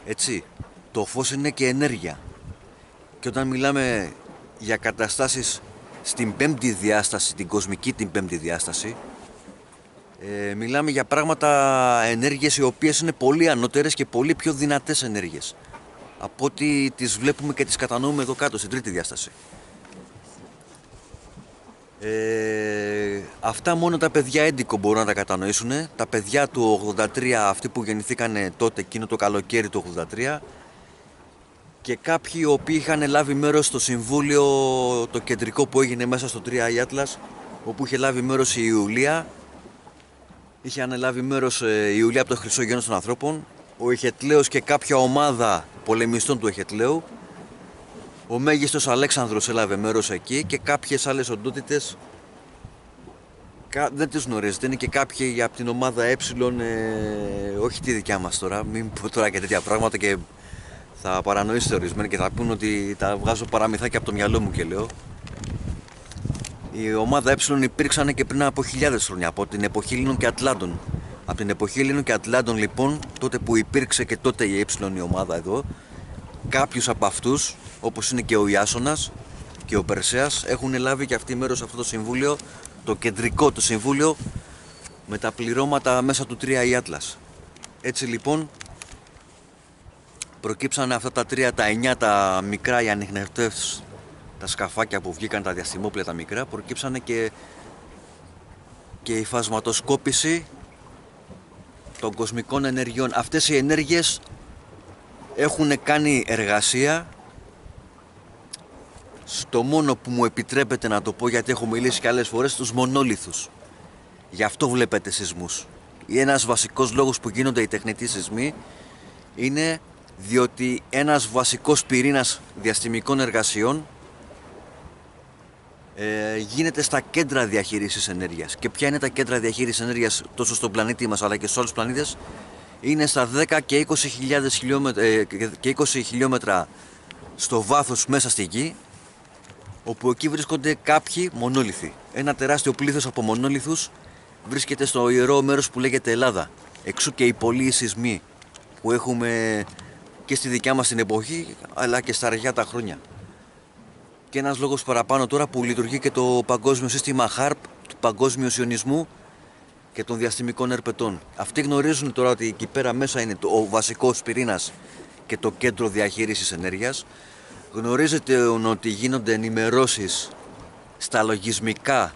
Έτσι, το φως είναι και ενέργεια. Και όταν μιλάμε για καταστάσεις στην πέμπτη διάσταση, την κοσμική την πέμπτη διάσταση, μιλάμε για πράγματα, ενέργειες οι οποίες είναι πολύ ανώτερες και πολύ πιο δυνατές ενέργειες από ό,τι τις βλέπουμε και τις κατανοούμε εδώ κάτω στην τρίτη διάσταση. Αυτά μόνο τα παιδιά έντικο μπορούν να τα κατανοήσουν. Τα παιδιά του 83, αυτοί που γεννηθήκαν τότε, εκείνο το καλοκαίρι του 83, και κάποιοι οι οποίοι είχαν λάβει μέρος στο συμβούλιο το κεντρικό που έγινε μέσα στο 3i Atlas, όπου είχε λάβει μέρος η Ιουλία. Είχε αναλάβει μέρος η Ιουλία από το Χρυσό Γένος των Ανθρώπων, ο Εχετλέος και κάποια ομάδα πολεμιστών του Εχετλέου. Ο Μέγιστος Αλέξανδρος έλαβε μέρος εκεί και κάποιες άλλες οντότητες, δεν τις γνωρίζετε, είναι και κάποιοι από την ομάδα όχι τη δικιά μας τώρα, μην πω τώρα και τέτοια πράγματα και θα παρανοήσετε ορισμένοι και θα πούν ότι τα βγάζω παραμυθάκια από το μυαλό μου και λέω. Η ομάδα υπήρξαν και πριν από χιλιάδες χρόνια, από την εποχή Ελλήνων και Ατλάντων. Από την εποχή Ελλήνων και Ατλάντων λοιπόν, τότε που υπήρξε και τότε η η ομάδα εδώ, κάποιους από αυτούς, όπως είναι και ο Ιάσονας και ο Περσέας, έχουν λάβει και αυτοί μέρος σε αυτό το συμβούλιο, το κεντρικό το συμβούλιο, με τα πληρώματα μέσα του 3i Atlas. Έτσι λοιπόν, προκύψανε αυτά τα 3, τα 9, τα μικρά οι ανιχνευτές, τα σκαφάκια που βγήκαν, τα διαστημόπλια τα μικρά, προκύψανε και η φασματοσκόπηση των κοσμικών ενεργειών. Αυτές οι ενέργειες έχουν κάνει εργασία στο μόνο που μου επιτρέπεται να το πω, γιατί έχω μιλήσει και άλλες φορές, τους μονόλιθους. Γι' αυτό βλέπετε σεισμούς. Ένας βασικός λόγος που γίνονται οι τεχνητοί σεισμοί είναι διότι ένας βασικός πυρήνας διαστημικών εργασιών γίνεται στα κέντρα διαχείρισης ενέργειας. Και ποια είναι τα κέντρα διαχείρισης ενέργειας τόσο στον πλανήτη μας αλλά και στους άλλους πλανήτες? Είναι στα 10 και 20 χιλιόμετρα στο βάθος μέσα στη γη, όπου εκεί βρίσκονται κάποιοι μονόλιθοι. Ένα τεράστιο πλήθος από μονόλιθους βρίσκεται στο ιερό μέρος που λέγεται Ελλάδα. Εξού και οι πολλοί σεισμοί που έχουμε και στη δικιά μας την εποχή, αλλά και στα αργιά τα χρόνια. Και ένας λόγος παραπάνω τώρα που λειτουργεί και το παγκόσμιο σύστημα HARP, του παγκόσμιου ιονισμού και των διαστημικών ερπετών. Αυτοί γνωρίζουν τώρα ότι εκεί πέρα μέσα είναι ο βασικός πυρήνας και το κέντρο διαχείρισης ενέργειας. Γνωρίζετε ότι γίνονται ενημερώσεις στα λογισμικά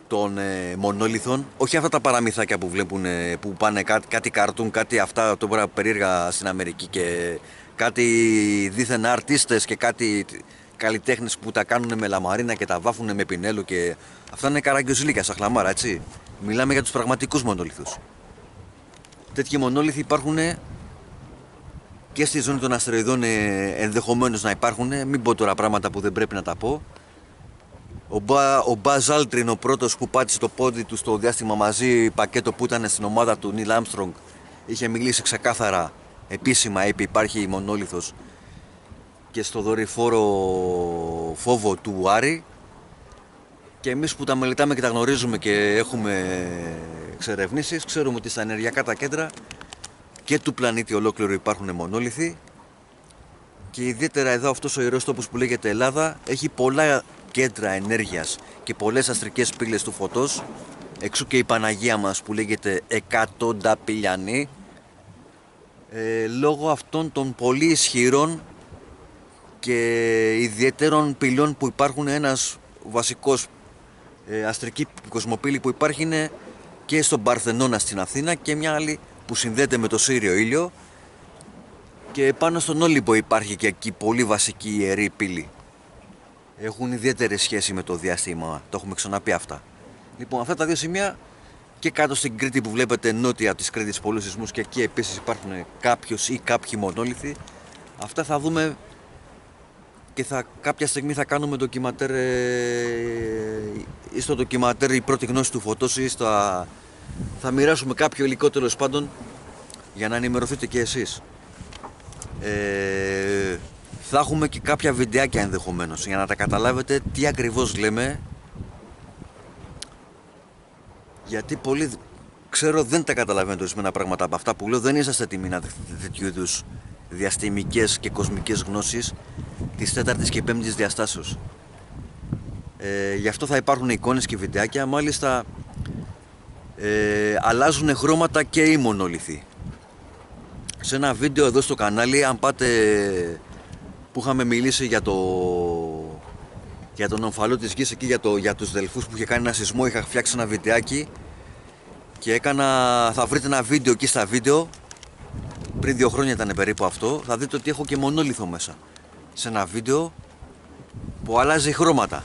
των μονόλιθων, όχι αυτά τα παραμυθάκια που βλέπουν, που πάνε κάτι καρτούν, κάτι αυτά τώρα περίεργα στην Αμερική και κάτι δίθεν αρτίστες και κάτι καλλιτέχνες που τα κάνουν με λαμαρίνα και τα βάφουν με πινέλο και αυτά είναι καραγκιοζηλίκια σαν χλαμάρα, έτσι. Μιλάμε για τους πραγματικούς μονόλιθους. Τέτοιοι μονόλιθοι υπάρχουν και στη ζώνη των αστεροειδών, ενδεχομένως να υπάρχουν, μην πω τώρα πράγματα που δεν πρέπει να τα πω. Ο Μπαζ Άλτριν, ο πρώτος που πάτησε το πόδι του στο διάστημα μαζί πακέτο που ήταν στην ομάδα του Νίλ Άμστρονγκ, είχε μιλήσει ξεκάθαρα, επίσημα είπε υπάρχει μονόλιθος και στο δορυφόρο φόβο του Άρη, και εμείς που τα μελετάμε και τα γνωρίζουμε και έχουμε εξερευνήσεις, ξέρουμε ότι στα ενεργειακά τα κέντρα και του πλανήτη ολόκληρου υπάρχουν μονόλιθοι, και ιδιαίτερα εδώ αυτός ο ιερός τόπος που λέγεται Ελλάδα έχει πολλά κέντρα ενέργειας και πολλές αστρικές πύλες του φωτός, εξού και η Παναγία μας που λέγεται Εκατονταπηλιανή, λόγω αυτών των πολύ ισχυρών και ιδιαίτερων πυλών που υπάρχουν. Ένας βασικός αστρική κοσμοπύλη που υπάρχει είναι και στον Παρθενώνα στην Αθήνα και μια άλλη που συνδέεται με το Σύριο ήλιο, και πάνω στον Όλυμπο υπάρχει και εκεί πολύ βασική ιερή πύλη. Έχουν ιδιαίτερη σχέση με το διάστημα, το έχουμε ξαναπεί αυτά. Λοιπόν, αυτά τα δύο σημεία, και κάτω στην Κρήτη που βλέπετε νότια από της Κρήτης πολλούς σεισμούς, και εκεί επίσης υπάρχουν κάποιος ή κάποιοι μονόλιθοι. Αυτά θα δούμε και κάποια στιγμή θα κάνουμε ντοκιματέρ, ή στο ντοκιματέρ η πρώτη γνώση του φωτός, ή θα μοιράσουμε κάποιο υλικό τέλος πάντων για να ενημερωθείτε και εσείς. Θα έχουμε και κάποια βιντεάκια ενδεχομένως για να τα καταλάβετε τι ακριβώς λέμε, γιατί πολλοί ξέρω δεν τα καταλαβαίνετε ορισμένα πράγματα από αυτά που λέω, δεν είσαστε έτοιμοι να δεχτείτε τέτοιου είδους διαστημικές και κοσμικές γνώσεις της 4ης και 5ης διαστάσεως. Γι' αυτό θα υπάρχουν εικόνες και βιντεάκια. Μάλιστα αλλάζουν χρώματα και οι μονόλιθοι. Σε ένα βίντεο εδώ στο κανάλι, αν πάτε, που είχαμε μιλήσει για τον ομφαλό της γης, εκεί για τους Δελφούς που είχε κάνει ένα σεισμό, είχα φτιάξει ένα βιντεάκι και θα βρείτε ένα βίντεο εκεί στα βίντεο, πριν 2 χρόνια ήταν περίπου αυτό, θα δείτε ότι έχω και μονόλιθο μέσα σε ένα βίντεο που αλλάζει χρώματα.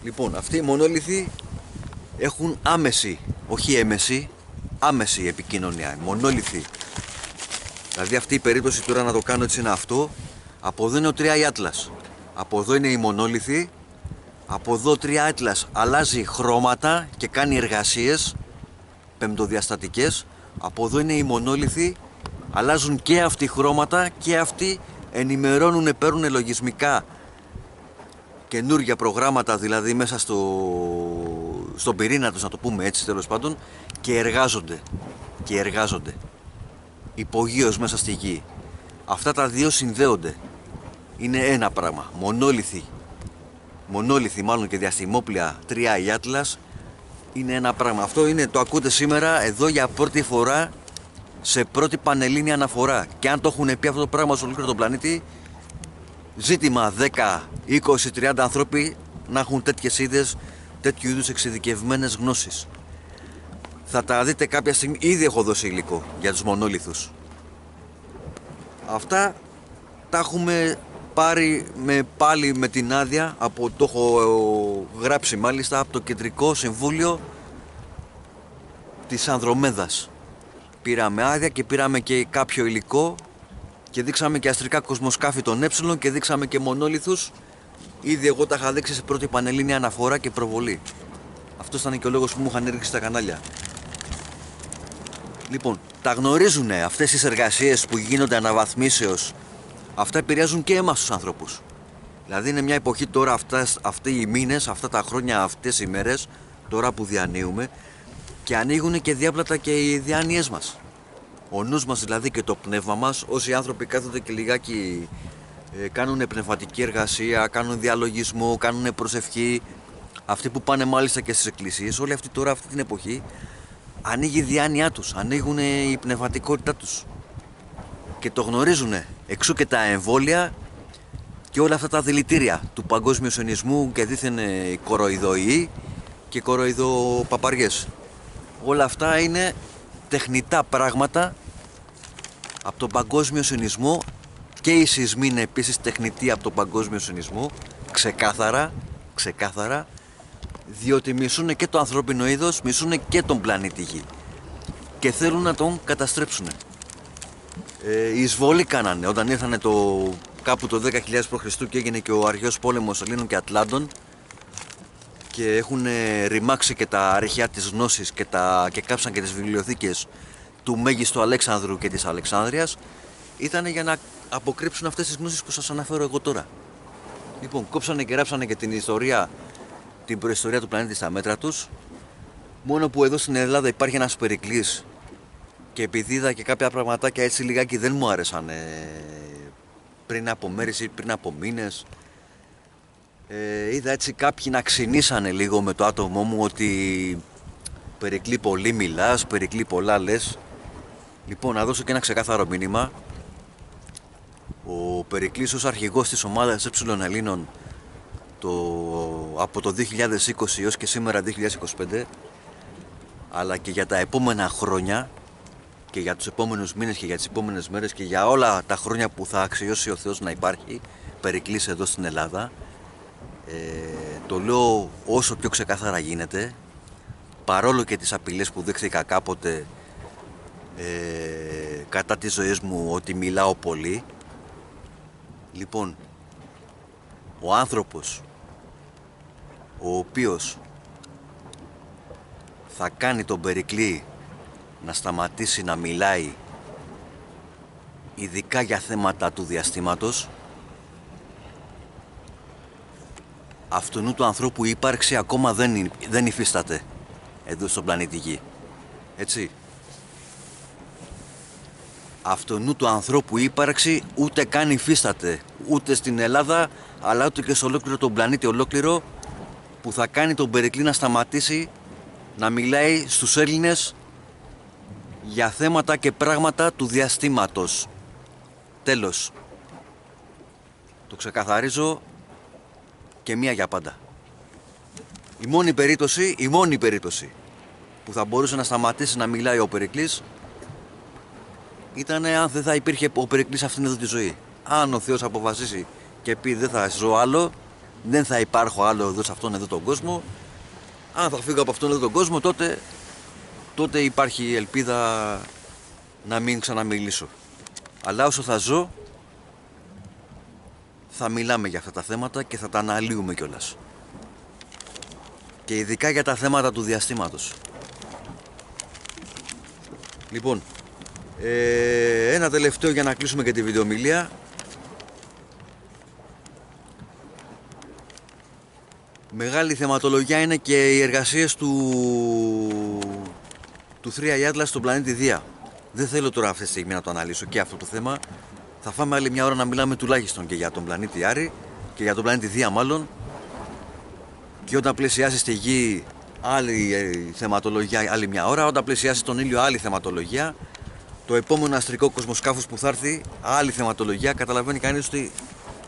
Λοιπόν, αυτοί οι μονόλιθοι έχουν άμεση, όχι έμεση, άμεση επικοινωνία, μονόλιθοι. Δηλαδή αυτή η περίπτωση τώρα να το κάνω έτσι είναι αυτό. Από εδώ είναι ο Τριάι Άτλας. Από εδώ είναι η μονόλιθη. Από εδώ ο Τριάι Άτλας αλλάζει χρώματα και κάνει εργασίες πεμπτοδιαστατικές. Από εδώ είναι η μονόλιθη. Αλλάζουν και αυτοί χρώματα και αυτοί ενημερώνουν, παίρνουν λογισμικά καινούργια προγράμματα, δηλαδή μέσα στον πυρήνα τους, να το πούμε έτσι τέλος πάντων, και εργάζονται. Υπογείως μέσα στη γη. Αυτά τα δύο συνδέονται. Είναι ένα πράγμα. Μονόλιθοι μάλλον και διαστημόπλια Τριάι Άτλας είναι ένα πράγμα. Αυτό είναι, το ακούτε σήμερα εδώ για πρώτη φορά σε πρώτη πανελλήνια αναφορά. Και αν το έχουν πει αυτό το πράγμα σε ολόκληρο τον πλανήτη, ζήτημα 10, 20, 30 άνθρωποι να έχουν τέτοιες είδες, τέτοιου είδους εξειδικευμένες γνώσεις. Θα τα δείτε κάποια στιγμή, ήδη έχω δώσει υλικό για τους μονόλιθους. Αυτά τα έχουμε πάρει πάλι με την άδεια, το έχω γράψει μάλιστα από το Κεντρικό Συμβούλιο της Ανδρομέδας. Πήραμε άδεια και πήραμε και κάποιο υλικό και δείξαμε και αστρικά κοσμοσκάφη των και δείξαμε και μονόλιθους. Ήδη εγώ τα είχα δείξει σε πρώτη πανελλήνια αναφορά και προβολή. Αυτό ήταν και ο λόγος που μου είχαν ρίξει στα κανάλια. Λοιπόν, τα γνωρίζουν αυτές τις εργασίες που γίνονται αναβαθμίσεως. Αυτά επηρεάζουν και εμάς τους ανθρώπους. Δηλαδή είναι μια εποχή τώρα, αυτοί οι μήνες, αυτά τα χρόνια, αυτές οι μέρες, τώρα που διανύουμε, και ανοίγουν και διάπλατα και οι διάνοιές μας. Ο νους μας δηλαδή και το πνεύμα μας, όσοι άνθρωποι κάθονται και λιγάκι κάνουν πνευματική εργασία, κάνουν διαλογισμό, κάνουν προσευχή, αυτοί που πάνε μάλιστα και στις εκκλησίες, όλοι αυτοί τώρα αυτή την εποχή ανοίγει η διάνοιά τους, ανοίγουν η πνευματικότητά τους και το γνωρίζουν. Εξού και τα εμβόλια και όλα αυτά τα δηλητήρια του παγκόσμιου σιωνισμού και δήθεν κοροϊδοϊοί και κοροϊδοπαπαριές. Όλα αυτά είναι τεχνητά πράγματα από τον παγκόσμιο σιωνισμό, και οι σεισμοί είναι επίσης τεχνητοί από τον παγκόσμιο σιωνισμό, ξεκάθαρα, διότι μισούν και το ανθρώπινο είδος, μισούν και τον πλανήτη Γη και θέλουν να τον καταστρέψουν. Η εισβολή κάνανε όταν ήρθανε κάπου το 10.000 π.Χ. και έγινε και ο αρχαίος πόλεμος Ελλήνων και Ατλάντων και έχουν ρημάξει και τα αρχαία της γνώσης και κάψαν και τις βιβλιοθήκες του Μέγιστου Αλέξανδρου και της Αλεξάνδρειας. Ήταν για να αποκρύψουν αυτές τις γνώσεις που σας αναφέρω εγώ τώρα. Λοιπόν, κόψανε και ράψανε και την ιστορία, την προϊστορία του πλανήτη στα μέτρα τους. Μόνο που εδώ στην Ελλάδα υπάρχει ένας Περικλής και επειδή είδα και κάποια πραγματάκια έτσι λιγάκι δεν μου άρεσαν πριν από μέρες ή πριν από μήνες, είδα έτσι κάποιοι να ξυνήσανε λίγο με το άτομό μου ότι Περικλή πολύ μιλάς, Περικλή πολλά λες. Λοιπόν, να δώσω και ένα ξεκάθαρο μήνυμα. Ο Περικλής ως αρχηγός της ομάδας Ελλήνων από το 2020 έως και σήμερα 2025, αλλά και για τα επόμενα χρόνια και για τους επόμενους μήνες και για τις επόμενες μέρες και για όλα τα χρόνια που θα αξιώσει ο Θεός να υπάρχει Περικλής εδώ στην Ελλάδα, το λέω όσο πιο ξεκάθαρα γίνεται, παρόλο και τις απειλές που δέχθηκα κάποτε κατά της ζωής μου ότι μιλάω πολύ. Λοιπόν, ο άνθρωπος ο οποίος θα κάνει τον Περικλή να σταματήσει να μιλάει ειδικά για θέματα του διαστήματος, αυτού του ανθρώπου η ύπαρξη ακόμα δεν υφίσταται εδώ στον πλανήτη Γη. Έτσι. Αυτού του ανθρώπου η ύπαρξη ούτε καν υφίσταται ούτε στην Ελλάδα αλλά ούτε και σε ολόκληρο τον πλανήτη ολόκληρο, που θα κάνει τον Περικλή να σταματήσει να μιλάει στους Έλληνες για θέματα και πράγματα του διαστήματος. Τέλος. Το ξεκαθαρίζω και μία για πάντα. Η μόνη περίπτωση που θα μπορούσε να σταματήσει να μιλάει ο Περικλής ήταν αν δεν θα υπήρχε ο Περικλής αυτήν εδώ τη ζωή. Αν ο Θεός αποφασίσει και πει δεν θα ζω άλλο, δεν θα υπάρχω άλλο εδώ σε αυτόν εδώ τον κόσμο, αν θα φύγω από αυτόν εδώ τον κόσμο, τότε υπάρχει ελπίδα να μην ξαναμιλήσω. Αλλά όσο θα ζω θα μιλάμε για αυτά τα θέματα και θα τα αναλύουμε κιόλας. Και ειδικά για τα θέματα του διαστήματος. Λοιπόν, ένα τελευταίο για να κλείσουμε και τη βιντεομιλία. Μεγάλη θεματολογία είναι και οι εργασίες του 3i Atlas στον πλανήτη Δία. Δεν θέλω τώρα αυτή τη στιγμή να το αναλύσω και αυτό το θέμα. Θα φάμε άλλη μια ώρα να μιλάμε τουλάχιστον και για τον πλανήτη Άρη και για τον πλανήτη Δία μάλλον. Και όταν πλησιάσει στη Γη άλλη θεματολογία άλλη μια ώρα, όταν πλησιάσει τον ήλιο άλλη θεματολογία. το επόμενο αστρικό κοσμοσκάφος που θα έρθει, άλλη θεματολογία, καταλαβαίνει κανείς ότι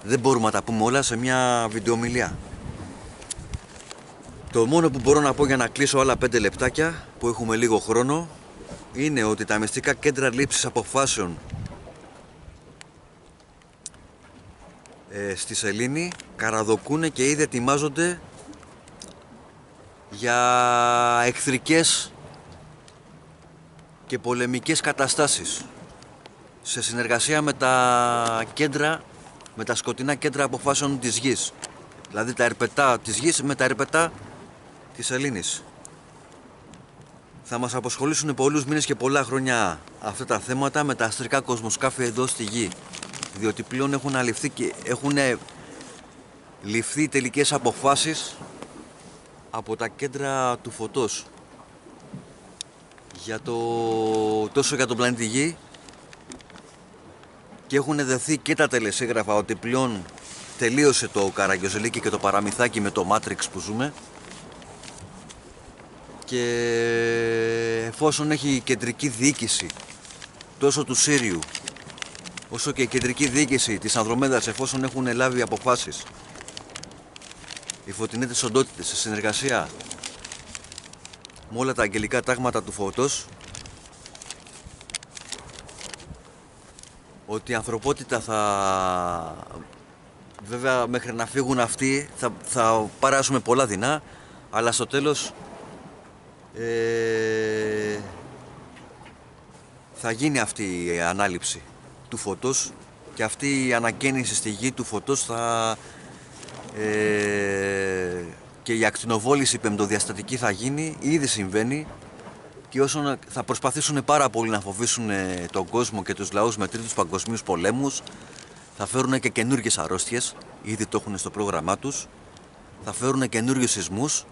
δεν μπορούμε να τα πούμε όλα σε μια βιντεοομιλία. Το μόνο που μπορώ να πω για να κλείσω άλλα 5 λεπτάκια που έχουμε λίγο χρόνο είναι ότι τα μυστικά κέντρα λήψης αποφάσεων στη Σελήνη καραδοκούνε και ήδη ετοιμάζονται για εχθρικές και πολεμικές καταστάσεις σε συνεργασία με τα κέντρα, με τα σκοτεινά κέντρα αποφάσεων της γης, δηλαδή τα ερπετά της γης με τα ερπετά της Σελήνης. Θα μας απασχολήσουν πολλούς μήνες και πολλά χρόνια αυτά τα θέματα με τα αστρικά κοσμοσκάφη εδώ στη γη, διότι πλέον έχουν ληφθεί τελικές αποφάσεις από τα κέντρα του φωτός για τόσο για τον πλανήτη Γη, και έχουν δεθεί και τα τελεσίγραφα ότι πλέον τελείωσε το καραγκιόζηλίκι και το παραμυθάκι με το Matrix που ζούμε, και εφόσον έχει κεντρική διοίκηση τόσο του Σύριου όσο και η κεντρική διοίκηση της Ανδρομέδας, εφόσον έχουν λάβει αποφάσεις οι φωτεινές οντότητες σε συνεργασία με όλα τα αγγελικά τάγματα του φωτός, ότι η ανθρωπότητα βέβαια μέχρι να φύγουν αυτοί θα παράσουμε πολλά δεινά, αλλά στο τέλος θα γίνει αυτή η ανάληψη του φωτός και αυτή η ανακαίνιση στη γη του φωτός και η ακτινοβόληση πεμπτοδιαστατική θα γίνει, ήδη συμβαίνει, και όσον θα προσπαθήσουν πάρα πολύ να φοβήσουν τον κόσμο και τους λαούς με τρίτους παγκοσμίους πολέμους, θα φέρουν και καινούργιες αρρώστιες, ήδη το έχουν στο πρόγραμμά τους, θα φέρουν καινούργιους σεισμούς,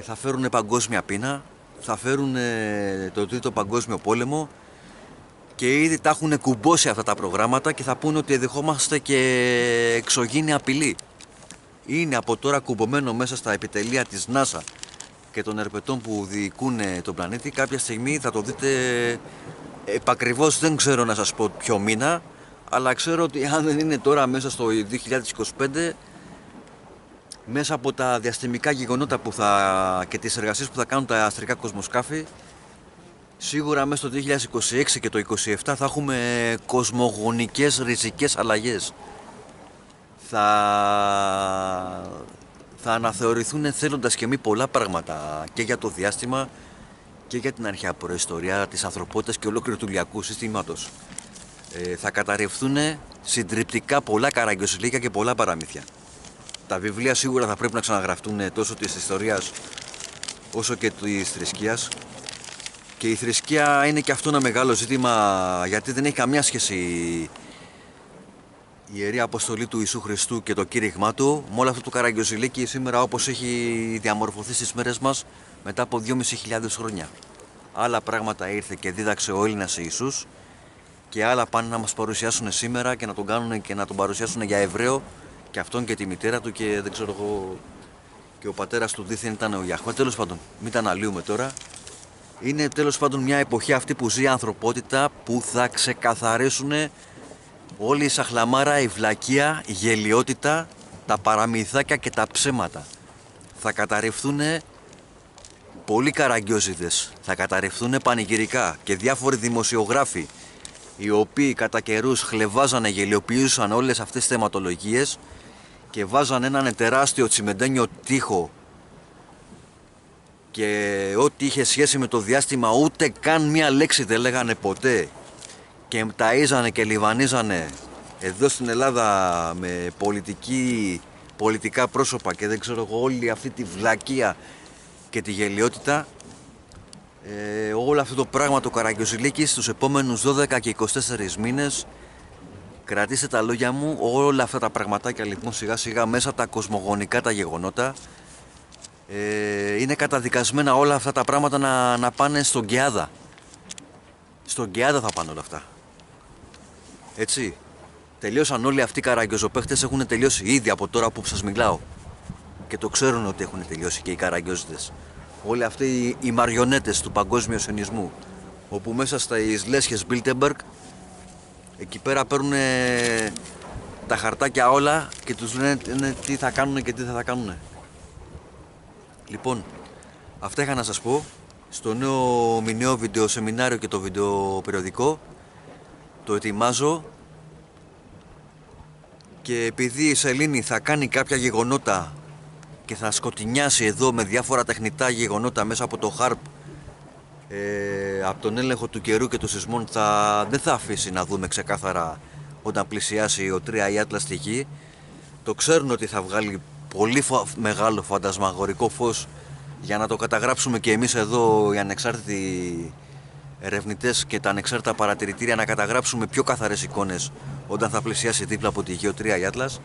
θα φέρουν παγκόσμια πείνα, θα φέρουν τον τρίτο παγκόσμιο πόλεμο, και ήδη τα έχουν κουμπώσει αυτά τα προγράμματα και θα πούνε ότι δεχόμαστε και εξωγήινη απειλή. Είναι από τώρα κουμπωμένο μέσα στα επιτελεία της NASA και των ερπετών που διοικούν τον πλανήτη. Κάποια στιγμή θα το δείτε επακριβώς, δεν ξέρω να σας πω ποιο μήνα, αλλά ξέρω ότι αν δεν είναι τώρα μέσα στο 2025, μέσα από τα διαστημικά γεγονότα και τις εργασίες που θα κάνουν τα αστρικά κοσμοσκάφη, σίγουρα μέσα στο 2026 και το 2027 θα έχουμε κοσμογονικές ριζικές αλλαγές. Θα αναθεωρηθούν θέλοντας και μη πολλά πράγματα και για το διάστημα και για την αρχαία προϊστορία της ανθρωπότητας και ολόκληρου του ηλιακού συστήματος. Θα καταρρευθούν συντριπτικά πολλά καραγκιόζηλίκια και πολλά παραμύθια. Τα βιβλία σίγουρα θα πρέπει να ξαναγραφτούν τόσο της ιστορίας όσο και της θρησκείας. Και η θρησκεία είναι και αυτό ένα μεγάλο ζήτημα, γιατί δεν έχει καμιά σχέση η Ιερή Αποστολή του Ιησού Χριστού και το κήρυγμά του με όλο αυτό το καραγκιόζηλίκι σήμερα όπως έχει διαμορφωθεί στις μέρες μας μετά από 2.500 χρόνια. Άλλα πράγματα ήρθε και δίδαξε ο Έλληνας Ιησούς, και άλλα πάνε να μας παρουσιάσουν σήμερα και να τον κάνουν και να τον παρουσιάσουν για Εβραίο, και αυτόν και τη μητέρα του, και δεν ξέρω εγώ, και ο πατέρας του δήθεν ήταν ο Ιαχβέ. Τέλος πάντων, μην τα αναλύουμε τώρα. Είναι τέλος πάντων μια εποχή αυτή που ζει η ανθρωπότητα, που θα ξεκαθαρίσουν όλη η σαχλαμάρα, η βλακεία, η γελιότητα, τα παραμυθάκια και τα ψέματα. Θα καταρρευθούν πολλοί καραγκιόζιδες, θα καταρρευθούν πανηγυρικά και διάφοροι δημοσιογράφοι, οι οποίοι κατά καιρούς χλεβάζανε, γελιοποιούσαν όλες αυτές τις θεματολογίες και βάζαν έναν τεράστιο τσιμεντένιο τοίχο, και ό,τι είχε σχέση με το διάστημα ούτε καν μία λέξη δεν λέγανε ποτέ, και ταΐζανε και λιβανίζανε εδώ στην Ελλάδα με πολιτικά πρόσωπα και δεν ξέρω εγώ, όλη αυτή τη βλακεία και τη γελιότητα. Όλο αυτό το πράγμα το καραγκιόζηλίκι στους επόμενους 12 και 24 μήνες, κρατήστε τα λόγια μου, όλα αυτά τα πραγματάκια λοιπόν σιγά σιγά μέσα από τα κοσμογονικά τα γεγονότα, είναι καταδικασμένα όλα αυτά τα πράγματα να πάνε στον Γκεάδα. Στον Γκεάδα θα πάνε όλα αυτά. Έτσι. Τελείωσαν όλοι αυτοί οι καραγκιόζοπαίχτες, έχουν τελειώσει ήδη από τώρα που σας μιλάω. Και το ξέρουν ότι έχουν τελειώσει και οι καραγκιόζητες. Όλοι αυτοί οι μαριονέτες του παγκόσμιου σιωνισμού. όπου μέσα στις λέσχες Bilderberg εκεί πέρα παίρνουν τα χαρτάκια όλα και τους λένε τι θα κάνουν και τι δεν θα κάνουν. Λοιπόν, αυτά είχα να σας πω στο νέο μηνιαίο βίντεο σεμινάριο και το βίντεο περιοδικό. Το ετοιμάζω και επειδή η Σελήνη θα κάνει κάποια γεγονότα και θα σκοτεινιάσει εδώ με διάφορα τεχνητά γεγονότα μέσα από το HARP, από τον έλεγχο του καιρού και των σεισμών, δεν θα αφήσει να δούμε ξεκάθαρα όταν πλησιάσει ο 3 Atlas στη γη. Το ξέρουν ότι θα βγάλει πολύ μεγάλο φαντασμαγορικό φως για να το καταγράψουμε και εμείς εδώ οι ανεξάρτητοι ερευνητές και τα ανεξάρτητα παρατηρητήρια, να καταγράψουμε πιο καθαρές εικόνες όταν θα πλησιάσει δίπλα από τη γη ο 3 Atlas.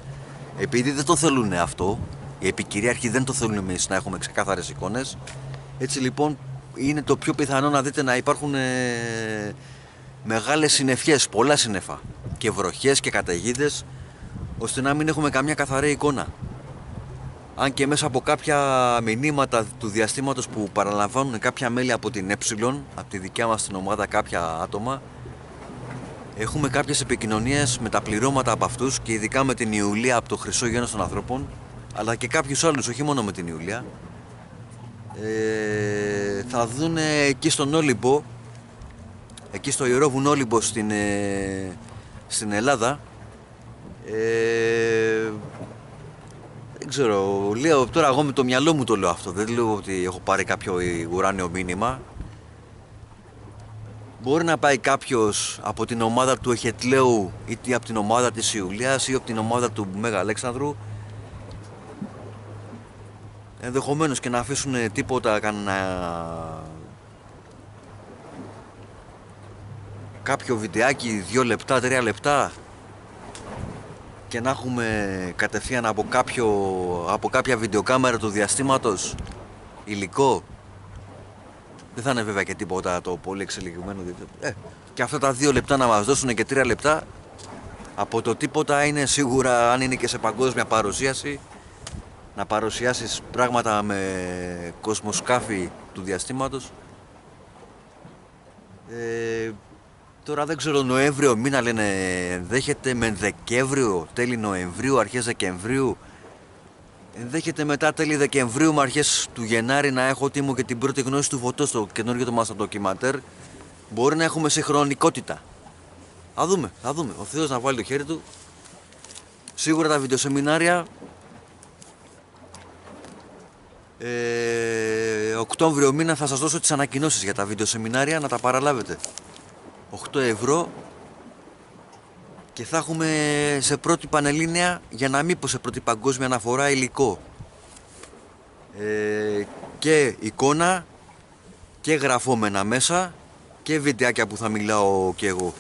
Επειδή δεν το θέλουν αυτό, οι επικυρίαρχοι δεν το θέλουν εμείς να έχουμε ξεκάθαρες εικόνες, έτσι λοιπόν είναι το πιο πιθανό να δείτε να υπάρχουν μεγάλες συννεφιές, πολλά σύννεφα και βροχές και καταιγίδες, ώστε να μην έχουμε καμιά καθαρή εικόνα. Αν και μέσα από κάποια μηνύματα του διαστήματος που παραλαμβάνουν κάποια μέλη από την από τη δικιά μας την ομάδα, κάποια άτομα, έχουμε κάποιες επικοινωνίες με τα πληρώματα από αυτούς και ειδικά με την Ιουλία από το Χρυσό Γένος των Ανθρώπων, αλλά και κάποιους άλλους, όχι μόνο με την Ιουλία. Θα δουν εκεί στον Όλυμπο, εκεί στο Ιερό Βουνό Όλυμπο στην Ελλάδα, δεν ξέρω, λέω τώρα, εγώ με το μυαλό μου το λέω αυτό, δεν λέω ότι έχω πάρει κάποιο ουράνιο μήνυμα. Μπορεί να πάει κάποιος από την ομάδα του Εχετλέου ή από την ομάδα της Ιουλίας ή από την ομάδα του Μέγα Αλέξανδρου, ενδεχομένως και να αφήσουν τίποτα, κάποιο βιντεάκι 2 λεπτά, 3 λεπτά, και να έχουμε κατευθείαν από κάποια βιντεοκάμερα του διαστήματος υλικό. Δεν θα είναι βέβαια και τίποτα το πολύ εξελιγμένο, και αυτά τα 2 λεπτά να μας δώσουν και 3 λεπτά από το τίποτα είναι σίγουρα, αν είναι και σε παγκόσμια παρουσίαση, να παρουσιάσεις πράγματα με κοσμοσκάφη του διαστήματος. Τώρα δεν ξέρω, Νοέμβριο μήνα λένε ενδέχεται, με Δεκέμβριο, τέλη Νοεμβρίου, αρχές Δεκεμβρίου. Ενδέχεται μετά τέλη Δεκεμβρίου με αρχές του Γενάρη να έχω τίμω και την πρώτη γνώση του φωτός στο καινούργιο το μας ντοκιμαντέρ. Μπορεί να έχουμε συγχρονικότητα. Θα δούμε. Ο Θεός να βάλει το χέρι του. Σίγουρα τα βιντεοσεμινάρια Οκτώβριο μήνα θα σας δώσω τις ανακοινώσεις για τα βιντεοσεμινάρια, να τα παραλάβετε. 8 ευρώ και θα έχουμε σε πρώτη πανελλήνια, για να μην πω σε πρώτη παγκόσμια αναφορά, υλικό, και εικόνα και γραφόμενα μέσα και βιντεάκια που θα μιλάω και εγώ.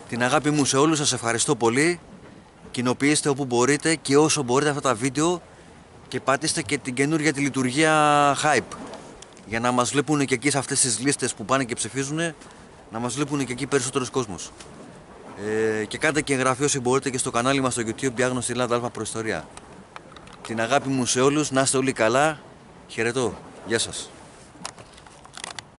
Την αγάπη μου σε όλους, σας ευχαριστώ πολύ. Κοινοποιήστε όπου μπορείτε και όσο μπορείτε αυτά τα βίντεο και πατήστε και την καινούργια τη λειτουργία Hype για να μας βλέπουν και εκεί σε αυτές τις λίστες που πάνε και ψηφίζουν, να μας βλέπουν και εκεί περισσότερος κόσμος. Και κάντε και εγγραφή όσοι μπορείτε και στο κανάλι μας στο YouTube Διάγνωση Ελλάδα Α Προϊστορία. Την αγάπη μου σε όλους, να είστε όλοι καλά. Χαιρετώ. Γεια σας.